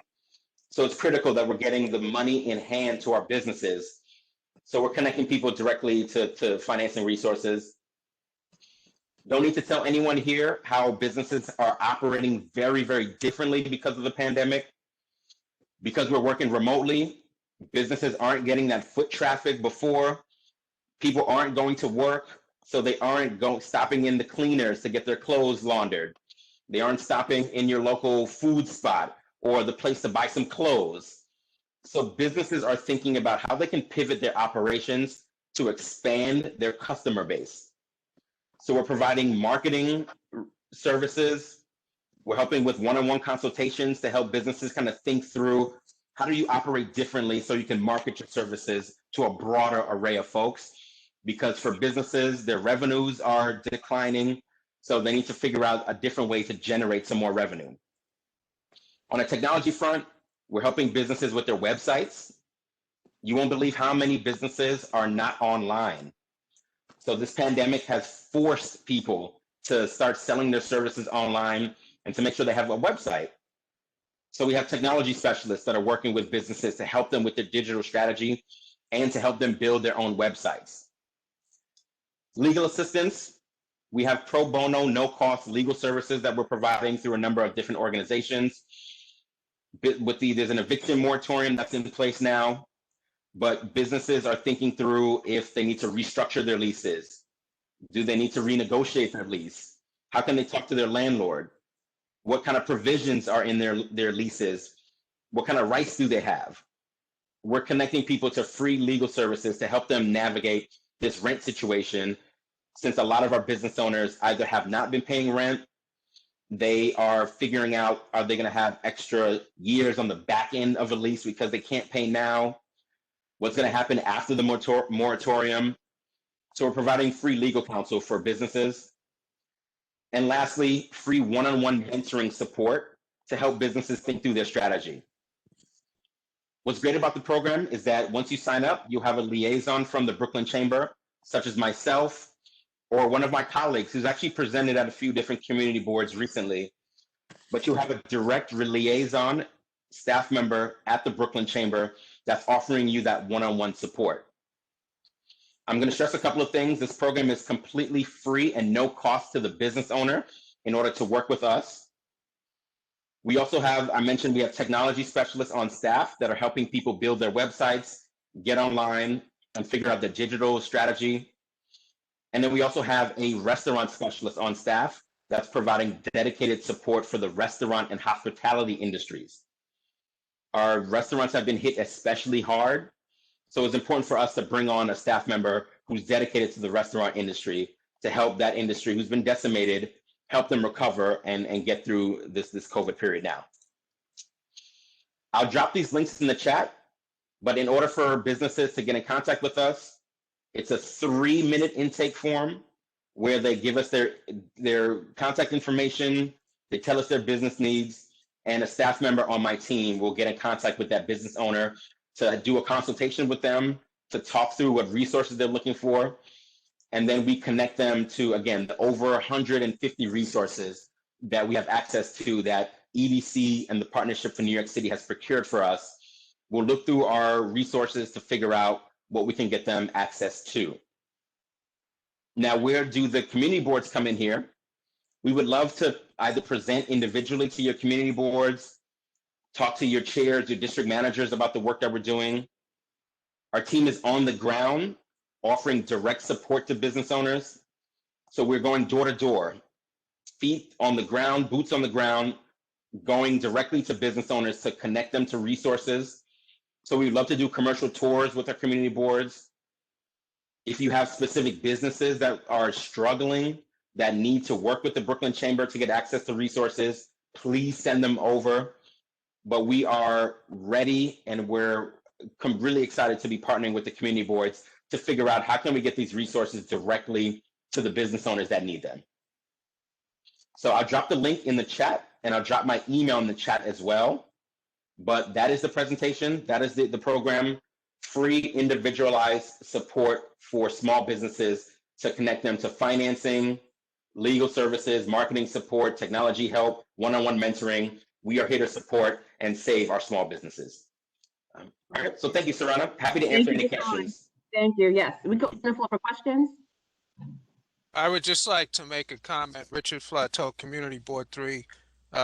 So it's critical that we're getting the money in hand to our businesses. So we're connecting people directly to financing resources. Don't need to tell anyone here how businesses are operating very, very differently because of the pandemic. Because we're working remotely, businesses aren't getting that foot traffic before. People aren't going to work, so they aren't stopping in the cleaners to get their clothes laundered. They aren't stopping in your local food spot or the place to buy some clothes. So businesses are thinking about how they can pivot their operations to expand their customer base. So we're providing marketing services. We're helping with one-on-one consultations to help businesses kind of think through how do you operate differently so you can market your services to a broader array of folks. Because for businesses, their revenues are declining, so they need to figure out a different way to generate some more revenue. On a technology front, we're helping businesses with their websites. You won't believe how many businesses are not online. So this pandemic has forced people to start selling their services online and to make sure they have a website. So we have technology specialists that are working with businesses to help them with their digital strategy and to help them build their own websites. Legal assistance, we have pro bono, no cost legal services that we're providing through a number of different organizations. There's an eviction moratorium that's in place now, but businesses are thinking through if they need to restructure their leases. Do they need to renegotiate their lease? How can they talk to their landlord? What kind of provisions are in their leases? What kind of rights do they have? We're connecting people to free legal services to help them navigate this rent situation, since a lot of our business owners either have not been paying rent They are figuring out, are they going to have extra years on the back end of a lease because they can't pay now? What's going to happen after the moratorium? So we're providing free legal counsel for businesses. And lastly, free one-on-one mentoring support to help businesses think through their strategy. What's great about the program is that once you sign up, you'll have a liaison from the Brooklyn Chamber, such as myself or one of my colleagues who's actually presented at a few different community boards recently. But you'll have a direct liaison staff member at the Brooklyn Chamber that's offering you that one-on-one support. I'm going to stress a couple of things. This program is completely free and no cost to the business owner in order to work with us. We also have, I mentioned, we have technology specialists on staff that are helping people build their websites, get online, and figure out the digital strategy. And then we also have a restaurant specialist on staff that's providing dedicated support for the restaurant and hospitality industries. Our restaurants have been hit especially hard, so it's important for us to bring on a staff member who's dedicated to the restaurant industry to help that industry who's been decimated, help them recover and get through this COVID period now. I'll drop these links in the chat, but in order for businesses to get in contact with us, it's a 3-minute intake form where they give us their contact information, they tell us their business needs, and a staff member on my team will get in contact with that business owner to do a consultation with them, to talk through what resources they're looking for. And then we connect them to, again, the over 150 resources that we have access to that EDC and the Partnership for New York City has procured for us. We'll look through our resources to figure out what we can get them access to. Now, where do the community boards come in here? We would love to either present individually to your community boards, talk to your chairs, your district managers about the work that we're doing. Our team is on the ground offering direct support to business owners. So we're going door to door, feet on the ground, boots on the ground, going directly to business owners to connect them to resources. So we'd love to do commercial tours with our community boards. If you have specific businesses that are struggling, that need to work with the Brooklyn Chamber to get access to resources, please send them over. But we are ready and we're really excited to be partnering with the community boards to figure out how can we get these resources directly to the business owners that need them. So I'll drop the link in the chat and I'll drop my email in the chat as well. But that is the presentation. That is the program. Free individualized support for small businesses to connect them to financing, legal services, marketing support, technology help, one-on-one mentoring. We are here to support and save our small businesses. All right, so thank you, Sarana. Happy to answer any questions. Thank you. Yes, we go to the floor for questions. I would just like to make a comment. Richard Flateau, Community Board 3.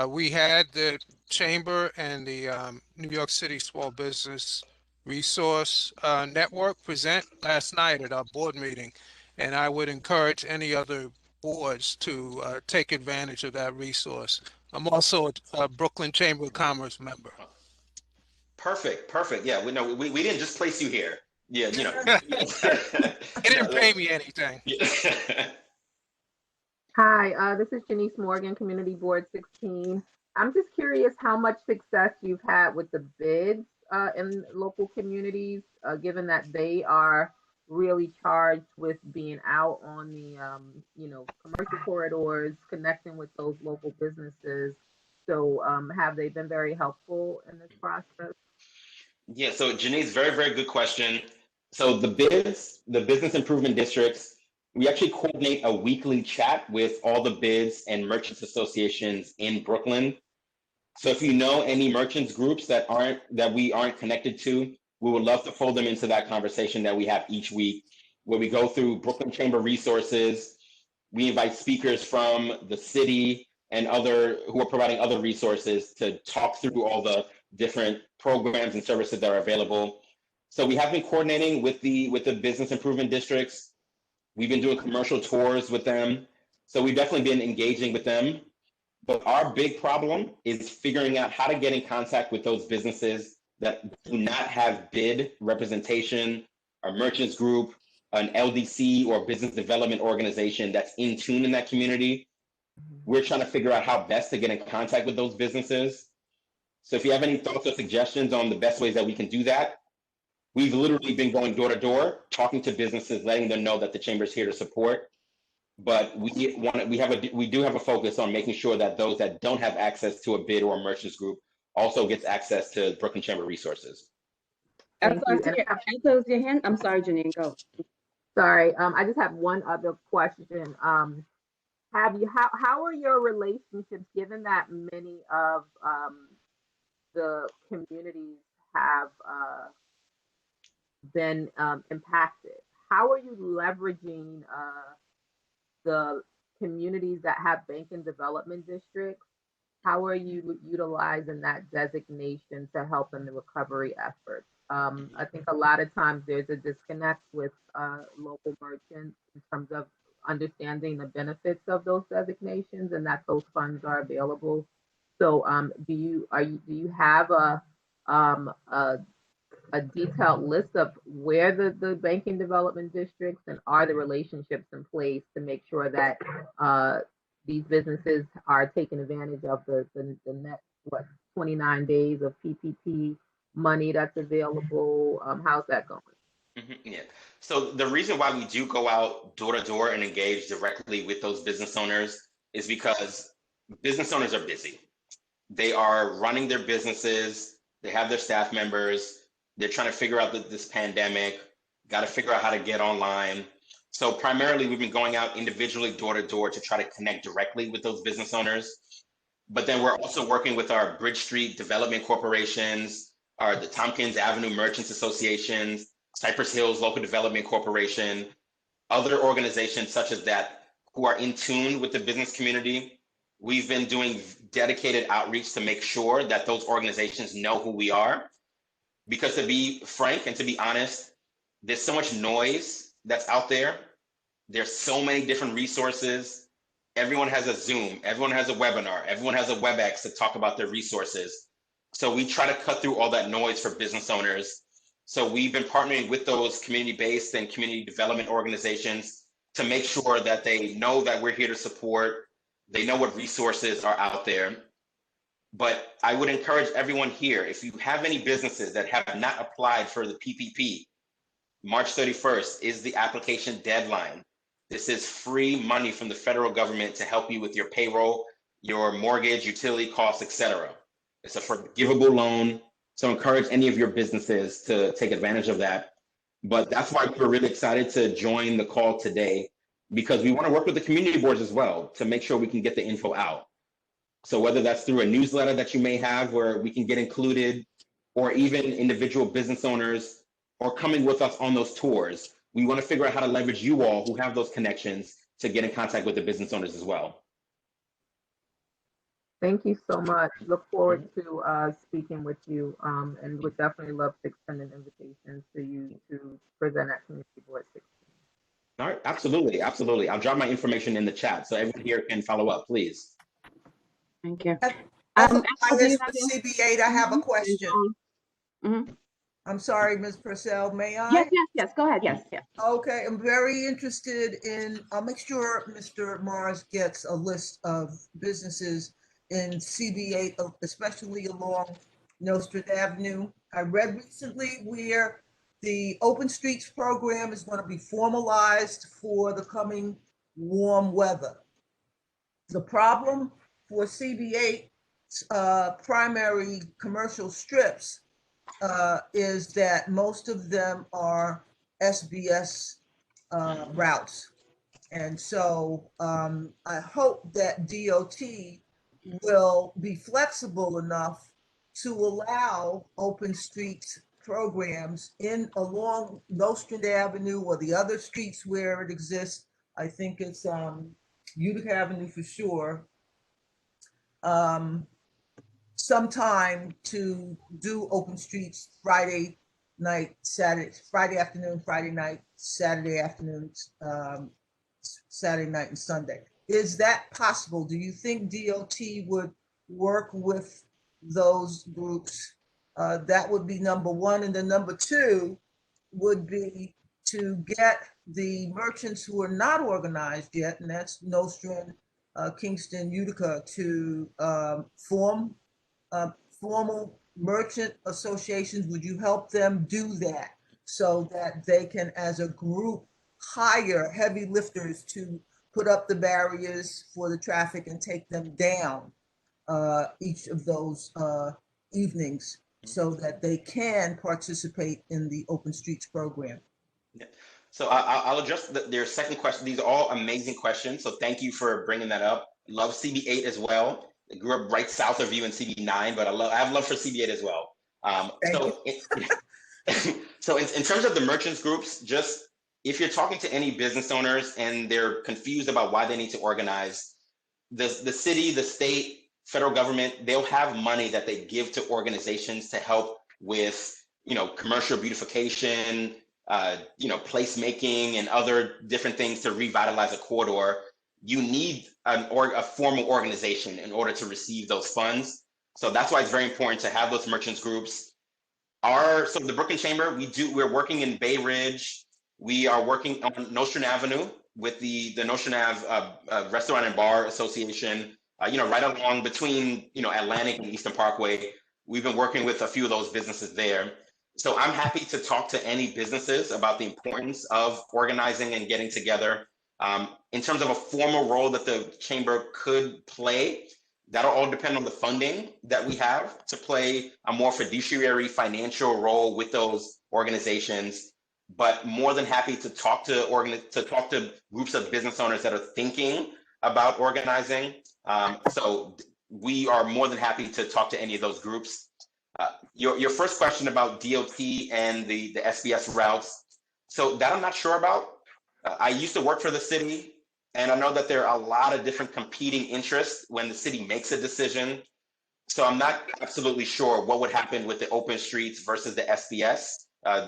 We had the Chamber and the New York City Small Business Resource Network present last night at our board meeting, and I would encourage any other boards to take advantage of that resource. I'm also a Brooklyn Chamber of Commerce member. Perfect, perfect. Yeah, we didn't just place you here. Yeah, you know. It didn't pay me anything. Hi, this is Janice Morgan, Community Board 16. I'm just curious how much success you've had with the bids in local communities, given that they are really charged with being out on the, commercial corridors, connecting with those local businesses. So have they been very helpful in this process? Yeah, so Janice, very, very good question. So the bids, the business improvement districts, we actually coordinate a weekly chat with all the bids and merchants associations in Brooklyn. So if you know any merchants groups that we aren't connected to, we would love to fold them into that conversation that we have each week, where we go through Brooklyn Chamber resources. We invite speakers from the city and who are providing other resources to talk through all the different programs and services that are available. So we have been coordinating with the business improvement districts. We've been doing commercial tours with them. So we've definitely been engaging with them. But our big problem is figuring out how to get in contact with those businesses that do not have bid representation, a merchants group, an LDC or business development organization that's in tune in that community. We're trying to figure out how best to get in contact with those businesses. So if you have any thoughts or suggestions on the best ways that we can do that, we've literally been going door to door, talking to businesses, letting them know that the chamber's here to support. But we do have a focus on making sure that those that don't have access to a bid or a merchants group also gets access to Brooklyn Chamber resources. Thank you. Your hand. I'm sorry, Janine, go. Sorry, I just have one other question. How are your relationships, given that many of the communities have been impacted? How are you leveraging the communities that have bank and development districts? How are you utilizing that designation to help in the recovery efforts? I think a lot of times there's a disconnect with local merchants in terms of understanding the benefits of those designations and that those funds are available. So do you have a detailed list of where the banking development districts, and are the relationships in place to make sure that these businesses are taking advantage of the net 29 days of PPP money that's available? How's that going? Yeah. So the reason why we do go out door to door and engage directly with those business owners is because business owners are busy. They are running their businesses. They have their staff members. They're trying to figure out this pandemic, got to figure out how to get online. So primarily we've been going out individually door to door to try to connect directly with those business owners. But then we're also working with our Bridge Street development corporations, the Tompkins Avenue Merchants Associations, Cypress Hills Local Development Corporation, other organizations such as that who are in tune with the business community. We've been doing dedicated outreach to make sure that those organizations know who we are. Because to be frank and to be honest, there's so much noise that's out there. There's so many different resources. Everyone has a Zoom, everyone has a webinar, everyone has a WebEx to talk about their resources. So we try to cut through all that noise for business owners. So we've been partnering with those community-based and community development organizations to make sure that they know that we're here to support. They know what resources are out there. But I would encourage everyone here, if you have any businesses that have not applied for the PPP, March 31st is the application deadline. This is free money from the federal government to help you with your payroll, your mortgage, utility costs, etc. It's a forgivable loan. So encourage any of your businesses to take advantage of that. But that's why we're really excited to join the call today, because we want to work with the community boards as well to make sure we can get the info out. So whether that's through a newsletter that you may have where we can get included, or even individual business owners, or coming with us on those tours, we want to figure out how to leverage you all who have those connections to get in contact with the business owners as well. Thank you so much. Look forward to speaking with you, and would definitely love to extend an invitation to you to present at Community Board 16. All right, absolutely, absolutely. I'll drop my information in the chat so everyone here can follow up, please. Thank you. CB8, I have a question. I'm sorry, Ms. Purcell, may I? Yes, go ahead, yes. Okay, I'm very interested in, I'll make sure Mr. Mars gets a list of businesses in CB8, especially along Nostrand Avenue. I read recently where the Open Streets program is going to be formalized for the coming warm weather. The problem for CB8 primary commercial strips is that most of them are SBS routes. And so I hope that DOT will be flexible enough to allow open streets programs in along Nostrand Avenue or the other streets where it exists. I think it's Utica Avenue for sure. Sometime to do open streets Friday night, Friday afternoon, Friday night, Saturday afternoons, Saturday night and Sunday. Is that possible? Do you think DOT would work with those groups? That would be number one. And then number two would be to get the merchants who are not organized yet, and that's Nostrand Kingston, Utica to form formal merchant associations? Would you help them do that so that they can, as a group, hire heavy lifters to put up the barriers for the traffic and take them down each of those evenings so that they can participate in the Open Streets program? Yeah. So I'll address their second question. These are all amazing questions. So thank you for bringing that up. Love CB8 as well. I grew up right south of you in CB9, but I have love for CB8 as well. So in terms of the merchants groups, just if you're talking to any business owners and they're confused about why they need to organize, the city, the state, federal government, they'll have money that they give to organizations to help with, commercial beautification, placemaking and other different things to revitalize a corridor. You need a formal organization in order to receive those funds. So that's why it's very important to have those merchants groups. So the Brooklyn Chamber, we're working in Bay Ridge. We are working on Nostrand Avenue with the Nostrand Ave Restaurant and Bar Association, right along between, Atlantic and Eastern Parkway. We've been working with a few of those businesses there. So I'm happy to talk to any businesses about the importance of organizing and getting together. In terms of a formal role that the chamber could play, that'll all depend on the funding that we have to play a more fiduciary financial role with those organizations. But more than happy to talk to groups of business owners that are thinking about organizing. So we are more than happy to talk to any of those groups. Your first question about DOT and the SBS routes, so that I'm not sure about. I used to work for the city, and I know that there are a lot of different competing interests when the city makes a decision. So I'm not absolutely sure what would happen with the open streets versus the SBS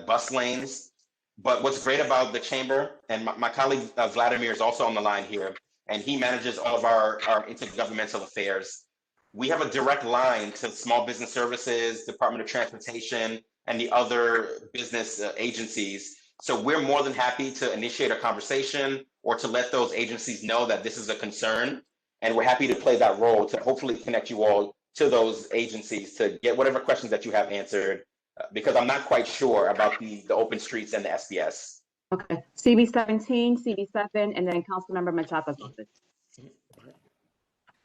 bus lanes. But what's great about the chamber, and my colleague Vladimir is also on the line here, and he manages all of our intergovernmental affairs. We have a direct line to Small Business Services, Department of Transportation, and the other business agencies. So we're more than happy to initiate a conversation or to let those agencies know that this is a concern. And we're happy to play that role to hopefully connect you all to those agencies to get whatever questions that you have answered, because I'm not quite sure about the open streets and the SBS. Okay, CB17, CB7, and then Councilmember Machapa's office.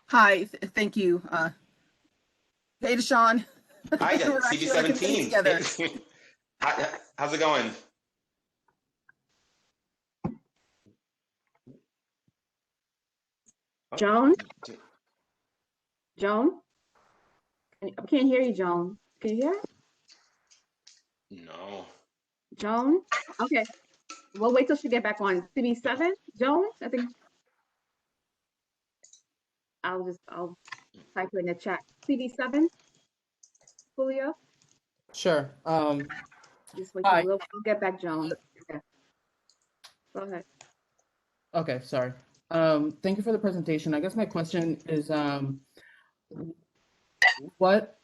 Hi, thank you. Hey, Deshaun. Hi, CB17. How's it going? Joan? Joan? I can't hear you, Joan. Can you hear? No. Joan? Okay. We'll wait till she get back on. CB7, Joan? I think I'll type her in the chat. CB7, Julio? Sure. Just wait Hi. till we'll get back, Joan. Okay. Go ahead. Okay, sorry. Thank you for the presentation. I guess my question is, what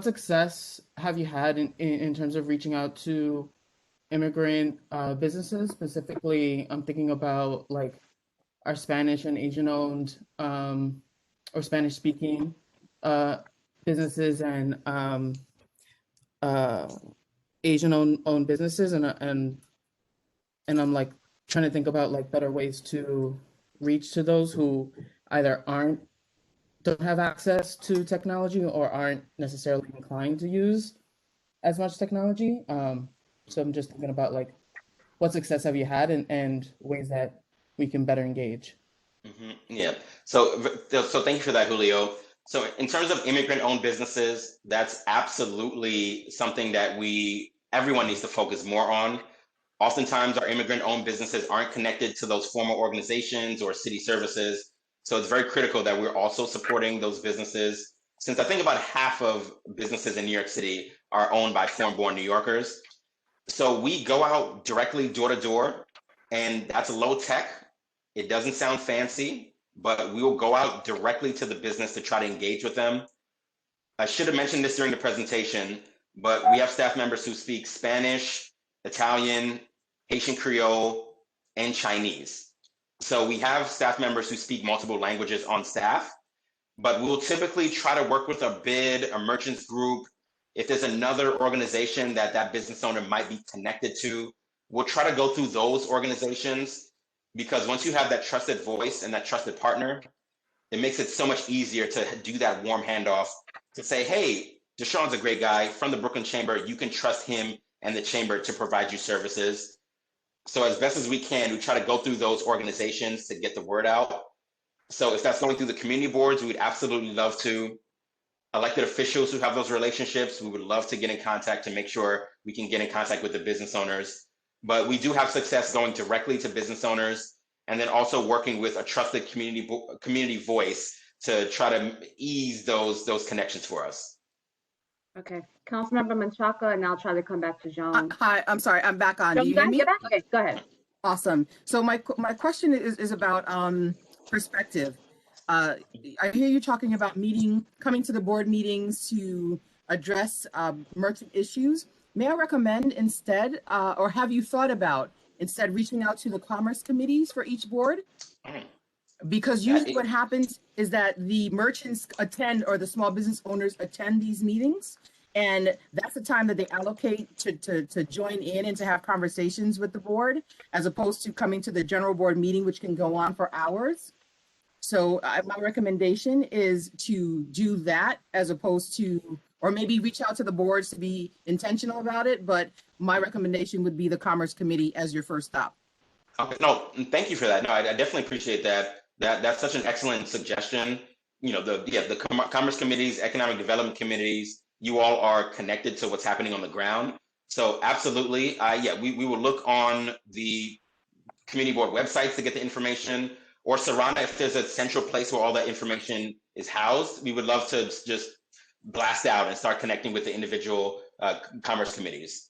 success have you had in terms of reaching out to immigrant businesses? Specifically, I'm thinking about like our Spanish and Asian-owned or Spanish-speaking businesses and Asian-owned businesses, and I'm like trying to think about like better ways to reach to those who either don't have access to technology or aren't necessarily inclined to use as much technology. So I'm just thinking about like what success have you had and ways that we can better engage. Mm-hmm. Yeah. So thank you for that, Julio. So in terms of immigrant-owned businesses, that's absolutely something that everyone needs to focus more on. Oftentimes, our immigrant-owned businesses aren't connected to those formal organizations or city services. So it's very critical that we're also supporting those businesses, since I think about half of businesses in New York City are owned by foreign-born New Yorkers. So we go out directly door to door, and that's low tech. It doesn't sound fancy, but we will go out directly to the business to try to engage with them. I should have mentioned this during the presentation, but we have staff members who speak Spanish, Italian, Haitian Creole, and Chinese. So we have staff members who speak multiple languages on staff, but we'll typically try to work with a bid, a merchants group. If there's another organization that that business owner might be connected to, we'll try to go through those organizations, because once you have that trusted voice and that trusted partner, it makes it so much easier to do that warm handoff to say, hey, Deshaun's a great guy from the Brooklyn Chamber. You can trust him and the Chamber to provide you services. So as best as we can, we try to go through those organizations to get the word out. So if that's going through the community boards, we would absolutely love to. Elected officials who have those relationships, we would love to get in contact to make sure we can get in contact with the business owners. But we do have success going directly to business owners, and then also working with a trusted community voice to try to ease those connections for us. Okay, Councilmember Menchaca, and I'll try to come back to Jean. Hi, I'm sorry, I'm back on. Do you hear me? You're back? Okay, go ahead. Awesome. So my question is about perspective. I hear you talking about coming to the board meetings to address merchant issues. May I recommend instead, or have you thought about instead reaching out to the commerce committees for each board? Because usually what happens is that the merchants attend, or the small business owners attend these meetings, and that's the time that they allocate to join in and to have conversations with the board, as opposed to coming to the general board meeting, which can go on for hours. So my recommendation is to do that, as opposed to, or maybe reach out to the boards to be intentional about it. But my recommendation would be the Commerce Committee as your first stop. Okay, no, thank you for that. No, I definitely appreciate that. That's such an excellent suggestion. You know, the Commerce Committees, Economic Development Committees, you all are connected to what's happening on the ground. So absolutely, we will look on the community board websites to get the information. Or Sarana, if there's a central place where all that information is housed, we would love to just blast out and start connecting with the individual commerce committees.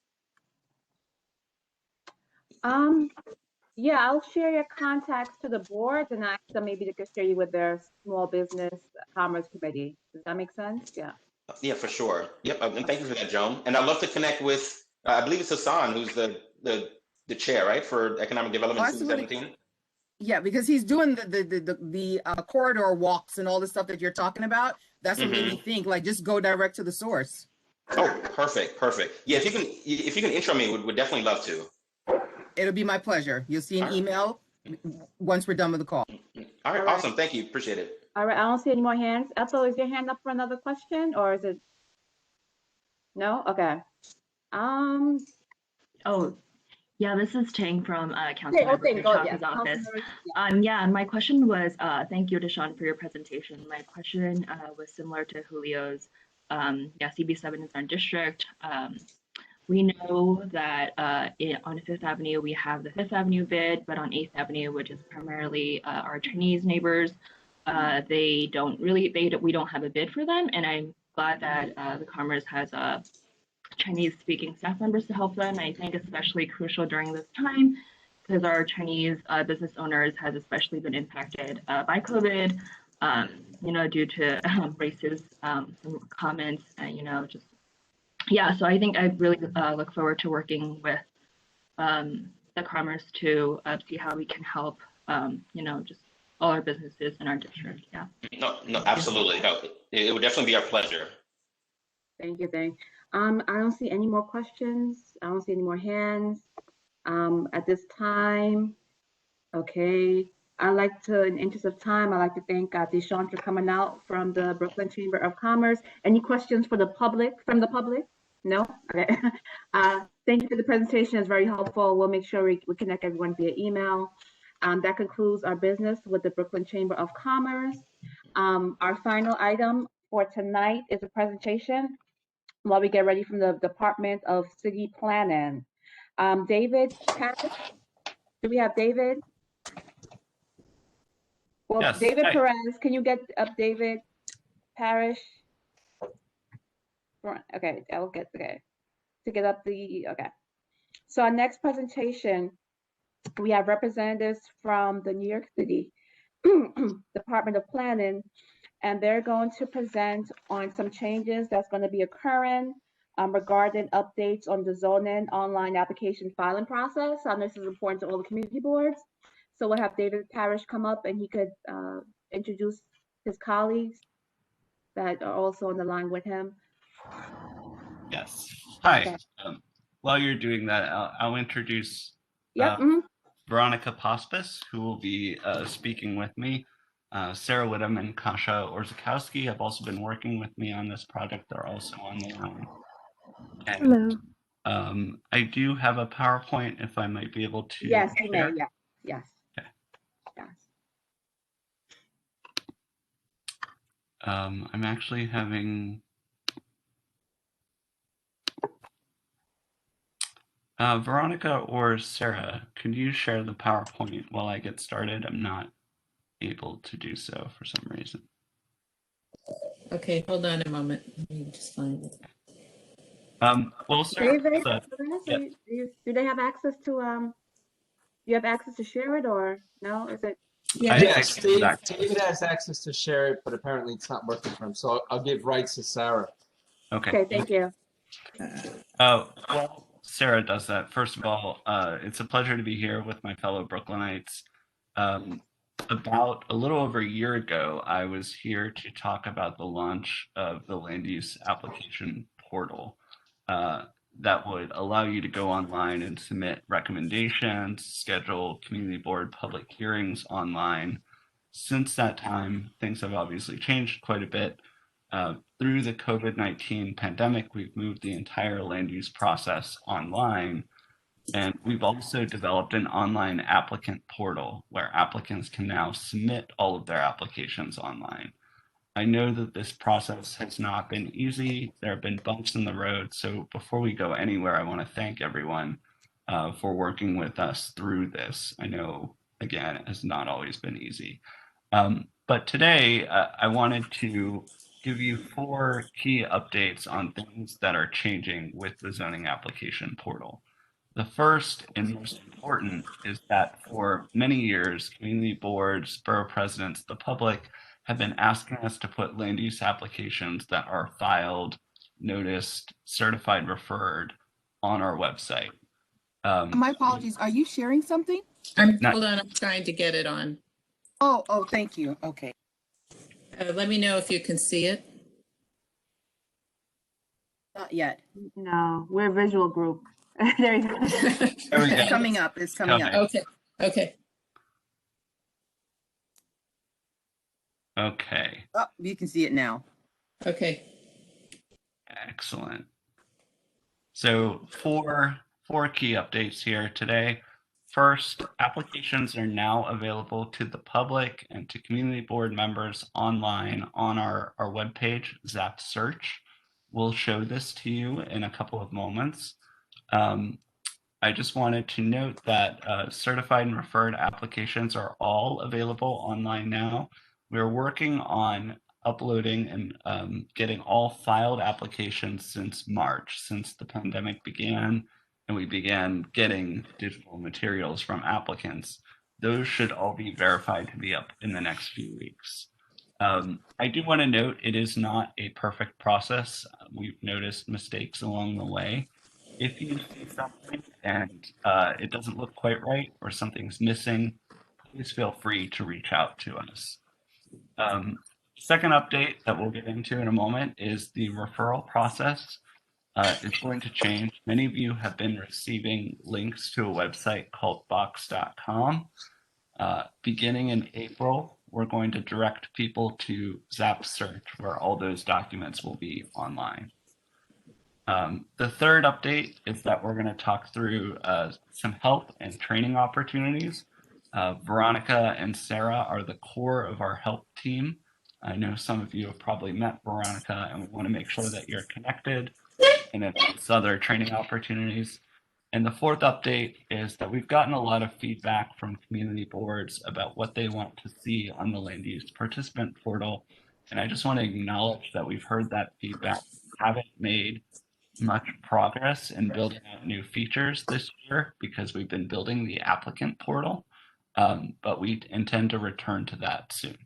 Yeah, I'll share your contacts to the boards and ask them maybe they could share you with their small business commerce committee. Does that make sense? Yeah. Yeah, for sure. Yep, and thank you for that, Joan. And I'd love to connect with, I believe it's Hassan, who's the chair, right, for Economic Development in 2017. Yeah, because he's doing the corridor walks and all the stuff that you're talking about. That's what made me think, like, just go direct to the source. Oh, perfect. Yeah, if you can intro me, would definitely love to. It'll be my pleasure. You'll see an email once we're done with the call. All right, awesome. Thank you. Appreciate it. All right, I don't see any more hands. Ethel, is your hand up for another question, or is it? No? Okay. Oh, yeah, this is Tang from Councilmember Shaw's office. Yeah, and my question was, thank you, Deshaun, for your presentation. My question was similar to Julio's. CB7 is our district. We know that on 5th Avenue, we have the 5th Avenue bid, but on 8th Avenue, which is primarily our Chinese neighbors, we don't have a bid for them. And I'm glad that the Commerce has Chinese speaking staff members to help them. I think especially crucial during this time, because our Chinese business owners has especially been impacted by COVID, due to racist comments, so I think I really look forward to working with the Commerce to see how we can help, just all our businesses in our district. Yeah. No, absolutely. No, it would definitely be our pleasure. Thank you. I don't see any more questions. I don't see any more hands at this time. Okay. I'd like to, in the interest of time, I'd like to thank Deshaun for coming out from the Brooklyn Chamber of Commerce. Any questions for the public, from the public? No? Okay. Thank you for the presentation. It's very helpful. We'll make sure we connect everyone via email. That concludes our business with the Brooklyn Chamber of Commerce. Our final item for tonight is a presentation while we get ready from the Department of City Planning. David, do we have David? Well, yes. David Perez, can you get up David Parrish? Okay, I'll get, to get up okay. So our next presentation, we have representatives from the New York City Department of Planning, and they're going to present on some changes that's going to be occurring regarding updates on the zoning online application filing process. This is important to all the community boards. So we'll have David Parrish come up and he could introduce his colleagues that are also on the line with him. Yes. Hi. Okay. While you're doing that, I'll introduce Yep. Veronica Pospis, who will be speaking with me. Sarah Whittam and Kasha Orzakowski have also been working with me on this project. They're also on the line. And, Hello. I do have a PowerPoint if I might be able to. Yes, you may. share. Yes. Yes. Okay. Yes. I'm actually having Veronica or Sarah, can you share the PowerPoint while I get started? I'm not able to do so for some reason. Okay, hold on a moment. Let me just find it. Well, Sarah, David, yeah. do they have access to you have access to share it or no? Is it? Yes, David has access to share it, but apparently it's not working for him. So I'll give rights to Sarah. Okay. Thank you. Well, Sarah does that. First of all, it's a pleasure to be here with my fellow Brooklynites. About a little over a year ago, I was here to talk about the launch of the land use application portal that would allow you to go online and submit recommendations, schedule community board public hearings online. Since that time, things have obviously changed quite a bit. Through the COVID-19 pandemic, we've moved the entire land use process online. And we've also developed an online applicant portal where applicants can now submit all of their applications online. I know that this process has not been easy. There have been bumps in the road. So before we go anywhere, I want to thank everyone for working with us through this. I know, again, it has not always been easy. But today, I wanted to give you 4 key updates on things that are changing with the zoning application portal. The first and most important is that for many years, community boards, borough presidents, the public have been asking us to put land use applications that are filed, noticed, certified, referred on our website. My apologies. Are you sharing something? Hold on, I'm trying to get it on. Oh, thank you. Okay. Let me know if you can see it. Not yet. No, we're a visual group. There you go. There we go. It's coming up. It's coming up. Okay. Okay. Okay. Oh, you can see it now. Okay. Excellent. So 4 key updates here today. First, applications are now available to the public and to community board members online on our webpage, Zap Search. We'll show this to you in a couple of moments. I just wanted to note that certified and referred applications are all available online now. We're working on uploading and getting all filed applications since March, since the pandemic began, and we began getting digital materials from applicants. Those should all be verified to be up in the next few weeks. I do want to note it is not a perfect process. We've noticed mistakes along the way. If you see something and it doesn't look quite right or something's missing, please feel free to reach out to us. Second update that we'll get into in a moment is the referral process is going to change. Many of you have been receiving links to a website called box.com. Beginning in April, we're going to direct people to Zap Search, where all those documents will be online. The third update is that we're going to talk through some help and training opportunities. Veronica and Sarah are the core of our help team. I know some of you have probably met Veronica, and we want to make sure that you're connected and advance other training opportunities. And the fourth update is that we've gotten a lot of feedback from community boards about what they want to see on the land use participant portal. And I just want to acknowledge that we've heard that feedback. We haven't made much progress in building out new features this year because we've been building the applicant portal, but we intend to return to that soon.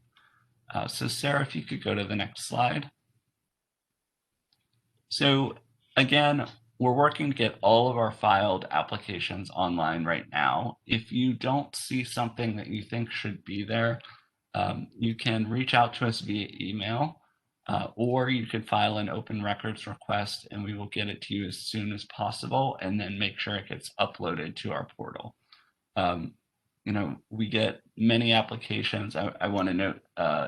So Sarah, if you could go to the next slide. So again, we're working to get all of our filed applications online right now. If you don't see something that you think should be there, you can reach out to us via email, or you could file an open records request and we will get it to you as soon as possible and then make sure it gets uploaded to our portal. You know, we get many applications. I want to note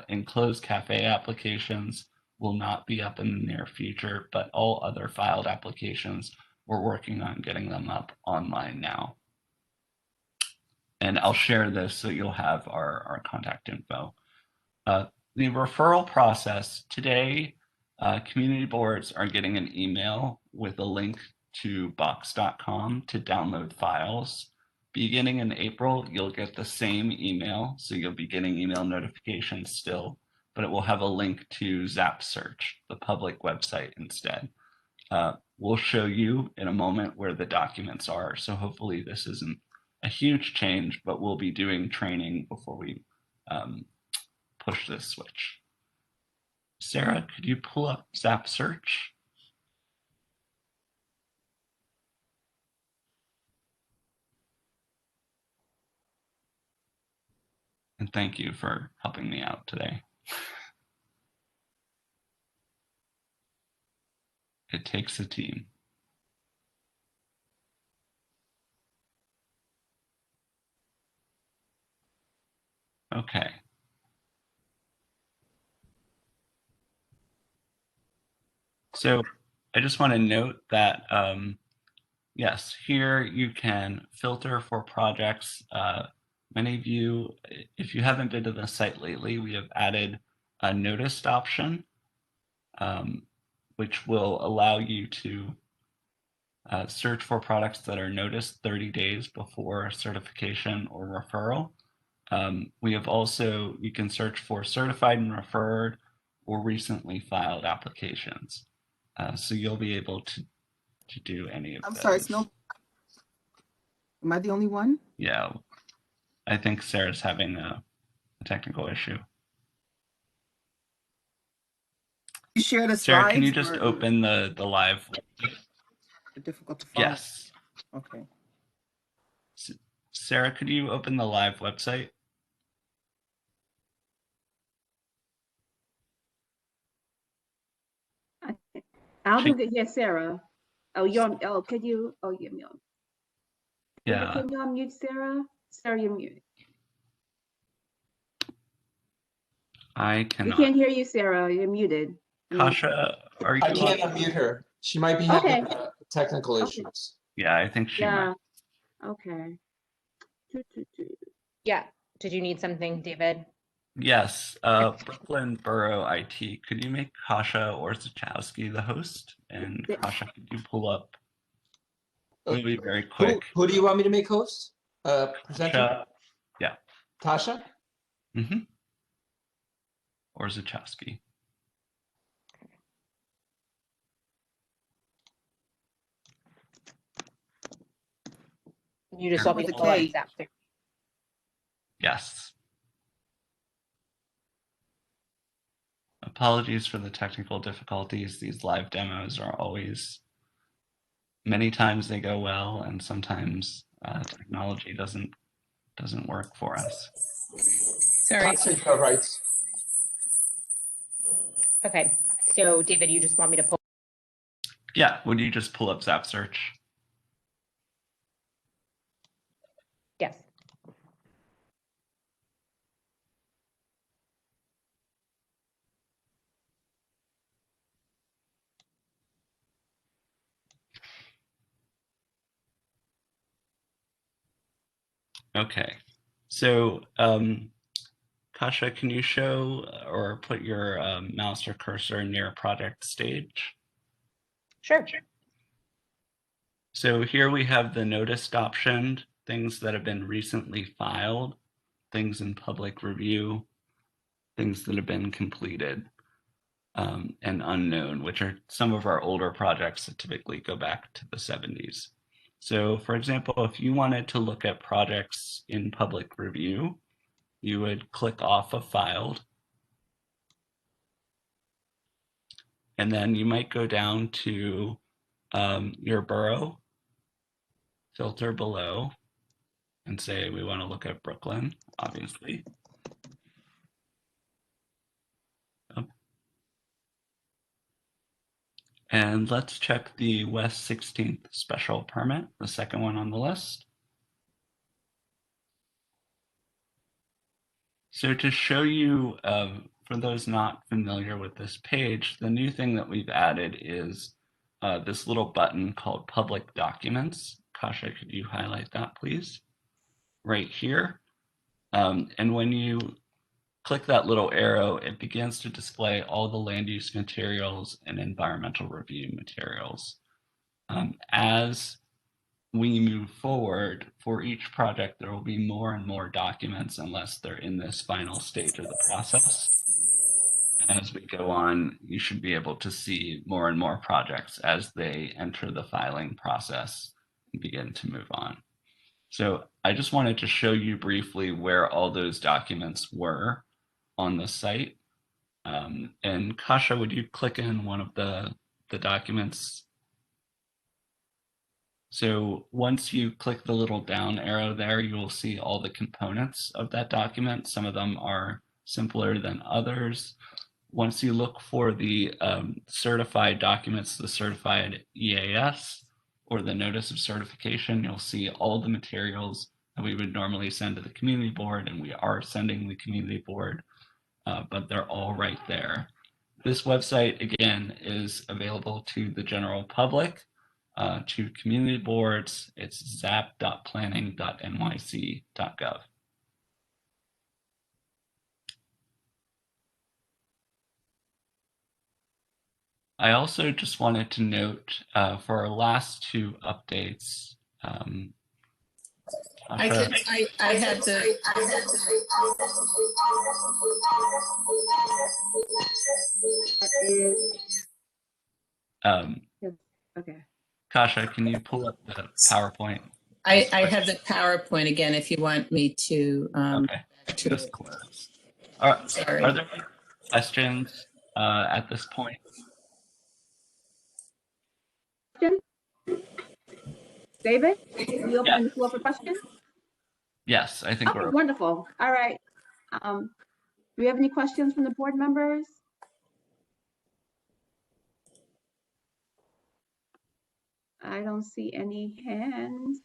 enclosed cafe applications will not be up in the near future, but all other filed applications, we're working on getting them up online now. And I'll share this so you'll have our contact info. The referral process today, community boards are getting an email with a link to box.com to download files. Beginning in April, you'll get the same email, so you'll be getting email notifications still, but it will have a link to Zap Search, the public website instead. We'll show you in a moment where the documents are, so hopefully this isn't a huge change, but we'll be doing training before we push this switch. Sarah, could you pull up Zap Search? And thank you for helping me out today. It takes a team. Okay. So I just want to note that, yes, here you can filter for projects. Many of you, if you haven't been to the site lately, we have added a noticed option, which will allow you to search for products that are noticed 30 days before certification or referral. We have also, you can search for certified and referred or recently filed applications. So you'll be able to do any of those. I'm sorry, Snow. Am I the only one? Yeah, I think Sarah's having a technical issue. You share the slides? Sarah, can you just open the live? Difficult to follow. Yes. Okay. Sarah, could you open the live website? I'll do it. Yes, Sarah. Oh, you're. Oh, could you? Oh, you're muted. Yeah. Can you unmute Sarah? Sarah, you're muted. I We cannot. can't hear you, Sarah. You're muted. Kasha, are you? I can't unmute her. She might be having technical issues. Yeah, I think she might. Okay. Yeah. Did you need something, David? Yes. Brooklyn Borough IT. Could you make Kasha Orzechowski the host? And Kasha, could you pull up? It'll be very quick. Who do you want me to make host? Presenter? Tasha. Yeah. Tasha? Mm-hmm. Orzechowski. You just want me to pull up Zap. Yes. Apologies for the technical difficulties. These live demos are always, many times they go well, and sometimes technology doesn't work for us. Sorry. Right. Okay. So, David, you just want me to pull? Yeah. Would you just pull up Zap Search? Yes. Okay. So, Kasha, can you show or put your mouse or cursor near project stage? Sure. So here we have the noticed option, things that have been recently filed, things in public review, things that have been completed, and unknown, which are some of our older projects that typically go back to the 70s. So for example, if you wanted to look at projects in public review, you would click off of filed. And then you might go down to your borough, filter below, and say we want to look at Brooklyn, obviously. And let's check the West 16th special permit, the second one on the list. So to show you, for those not familiar with this page, the new thing that we've added is this little button called Public Documents. Kasha, could you highlight that, please? Right here. And when you click that little arrow, it begins to display all the land use materials and environmental review materials. As we move forward, for each project, there will be more and more documents unless they're in this final stage of the process. And as we go on, you should be able to see more and more projects as they enter the filing process and begin to move on. So I just wanted to show you briefly where all those documents were on the site. And Kasha, would you click in one of the documents? So once you click the little down arrow there, you will see all the components of that document. Some of them are simpler than others. Once you look for the certified documents, the certified EAS or the notice of certification, you'll see all the materials that we would normally send to the community board, and we are sending the community board, but they're all right there. This website, again, is available to the general public, to community boards. It's zap.planning.nyc.gov. I also just wanted to note for our last two updates, I had to. Okay. Kasha, can you pull up the PowerPoint? I have the PowerPoint again if you want me to. Okay. Just close. Sorry. Are there any questions at this point? David, you open the floor for questions? Yes, I think we're wonderful. All right. Do we have any questions from the board members? I don't see any hands.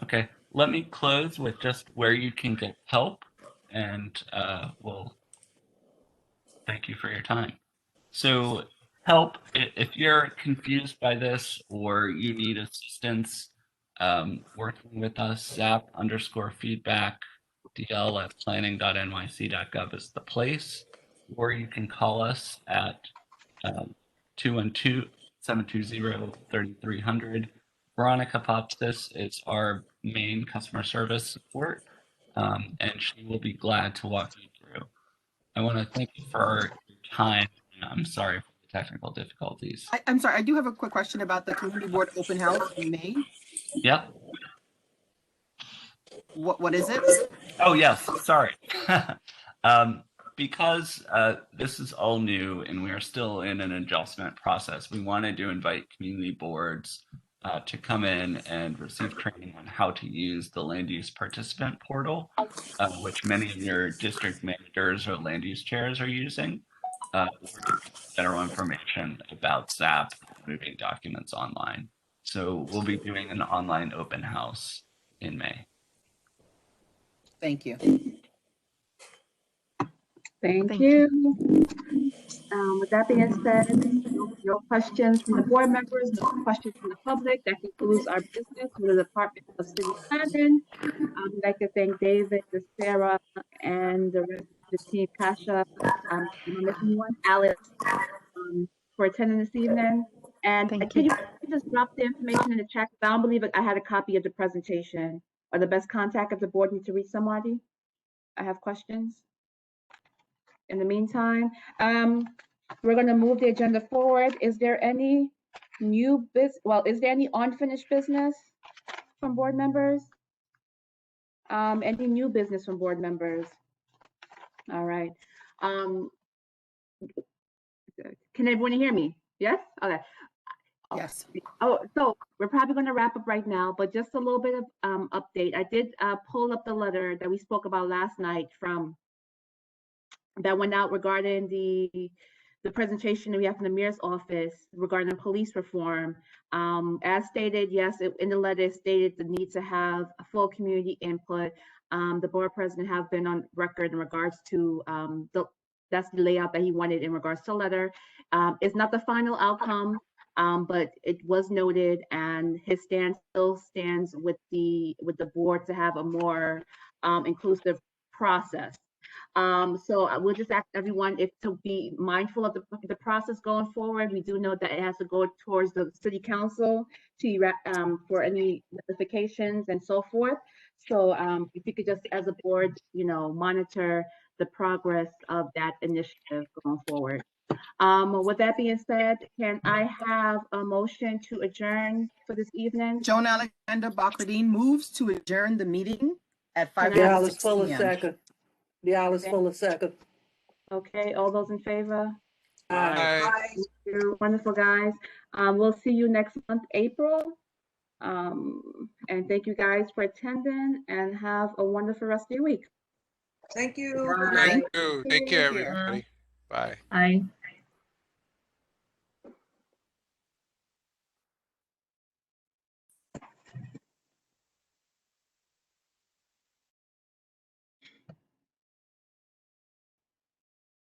okay. Let me close with just where you can get help, and we'll thank you for your time. So help, if you're confused by this or you need assistance working with us, zap_feedback dl@planning.nyc.gov is the place, or you can call us at 212-720-3300. Veronica Popsis is our main customer service support, and she will be glad to walk you through. I want to thank you for your time. I'm sorry for the technical difficulties. I'm sorry, I do have a quick question about the community board open house in May. Yep. What is it? Oh, yes, sorry. Because this is all new and we are still in an adjustment process, we wanted to invite community boards to come in and receive training on how to use the land use participant portal, which many of your district managers or land use chairs are using, or general information about ZAP moving documents online. So we'll be doing an online open house in May. Thank you. Thank you. With that being said, no questions from the board members, no questions from the public. That concludes our business with the Department of City Planning. I'd like to thank David, Sarah, and the rest of the team, Kasha, am I missing one? Alex, for attending this evening. And can you just drop the information in the chat? I don't believe I had a copy of the presentation. Or the best contact if the board needs to reach somebody. I have questions. In the meantime, we're going to move the agenda forward. Is there any new business? Well, is there any unfinished business from board members? Any new business from board members? All right. Can everyone hear me? Yes? Okay. Yes. Oh, so we're probably going to wrap up right now, but just a little bit of update. I did pull up the letter that we spoke about last night that went out regarding the presentation that we have from the mayor's office regarding police reform. As stated, yes, in the letter it stated the need to have a full community input. The board president have been on record in regards to that's the layout that he wanted in regards to the letter. It's not the final outcome, but it was noted, and his stance still stands with the board to have a more inclusive process. So I will just ask everyone to be mindful of the process going forward. We do know that it has to go towards the city council for any notifications and so forth. So if you could just, as a board, monitor the progress of that initiative going forward. With that being said, can I have a motion to adjourn for this evening? Joan Alexander Bocardine moves to adjourn the meeting at 5:06 Dallas Fuller p.m. second. Dallas Fuller second. Okay, all those in favor? Aye. Thank you. Wonderful, guys. We'll see you next month, April. And thank you guys for attending, and have a wonderful rest of your week. Thank you. Bye. Thank you. Take care, everybody. Bye. Bye.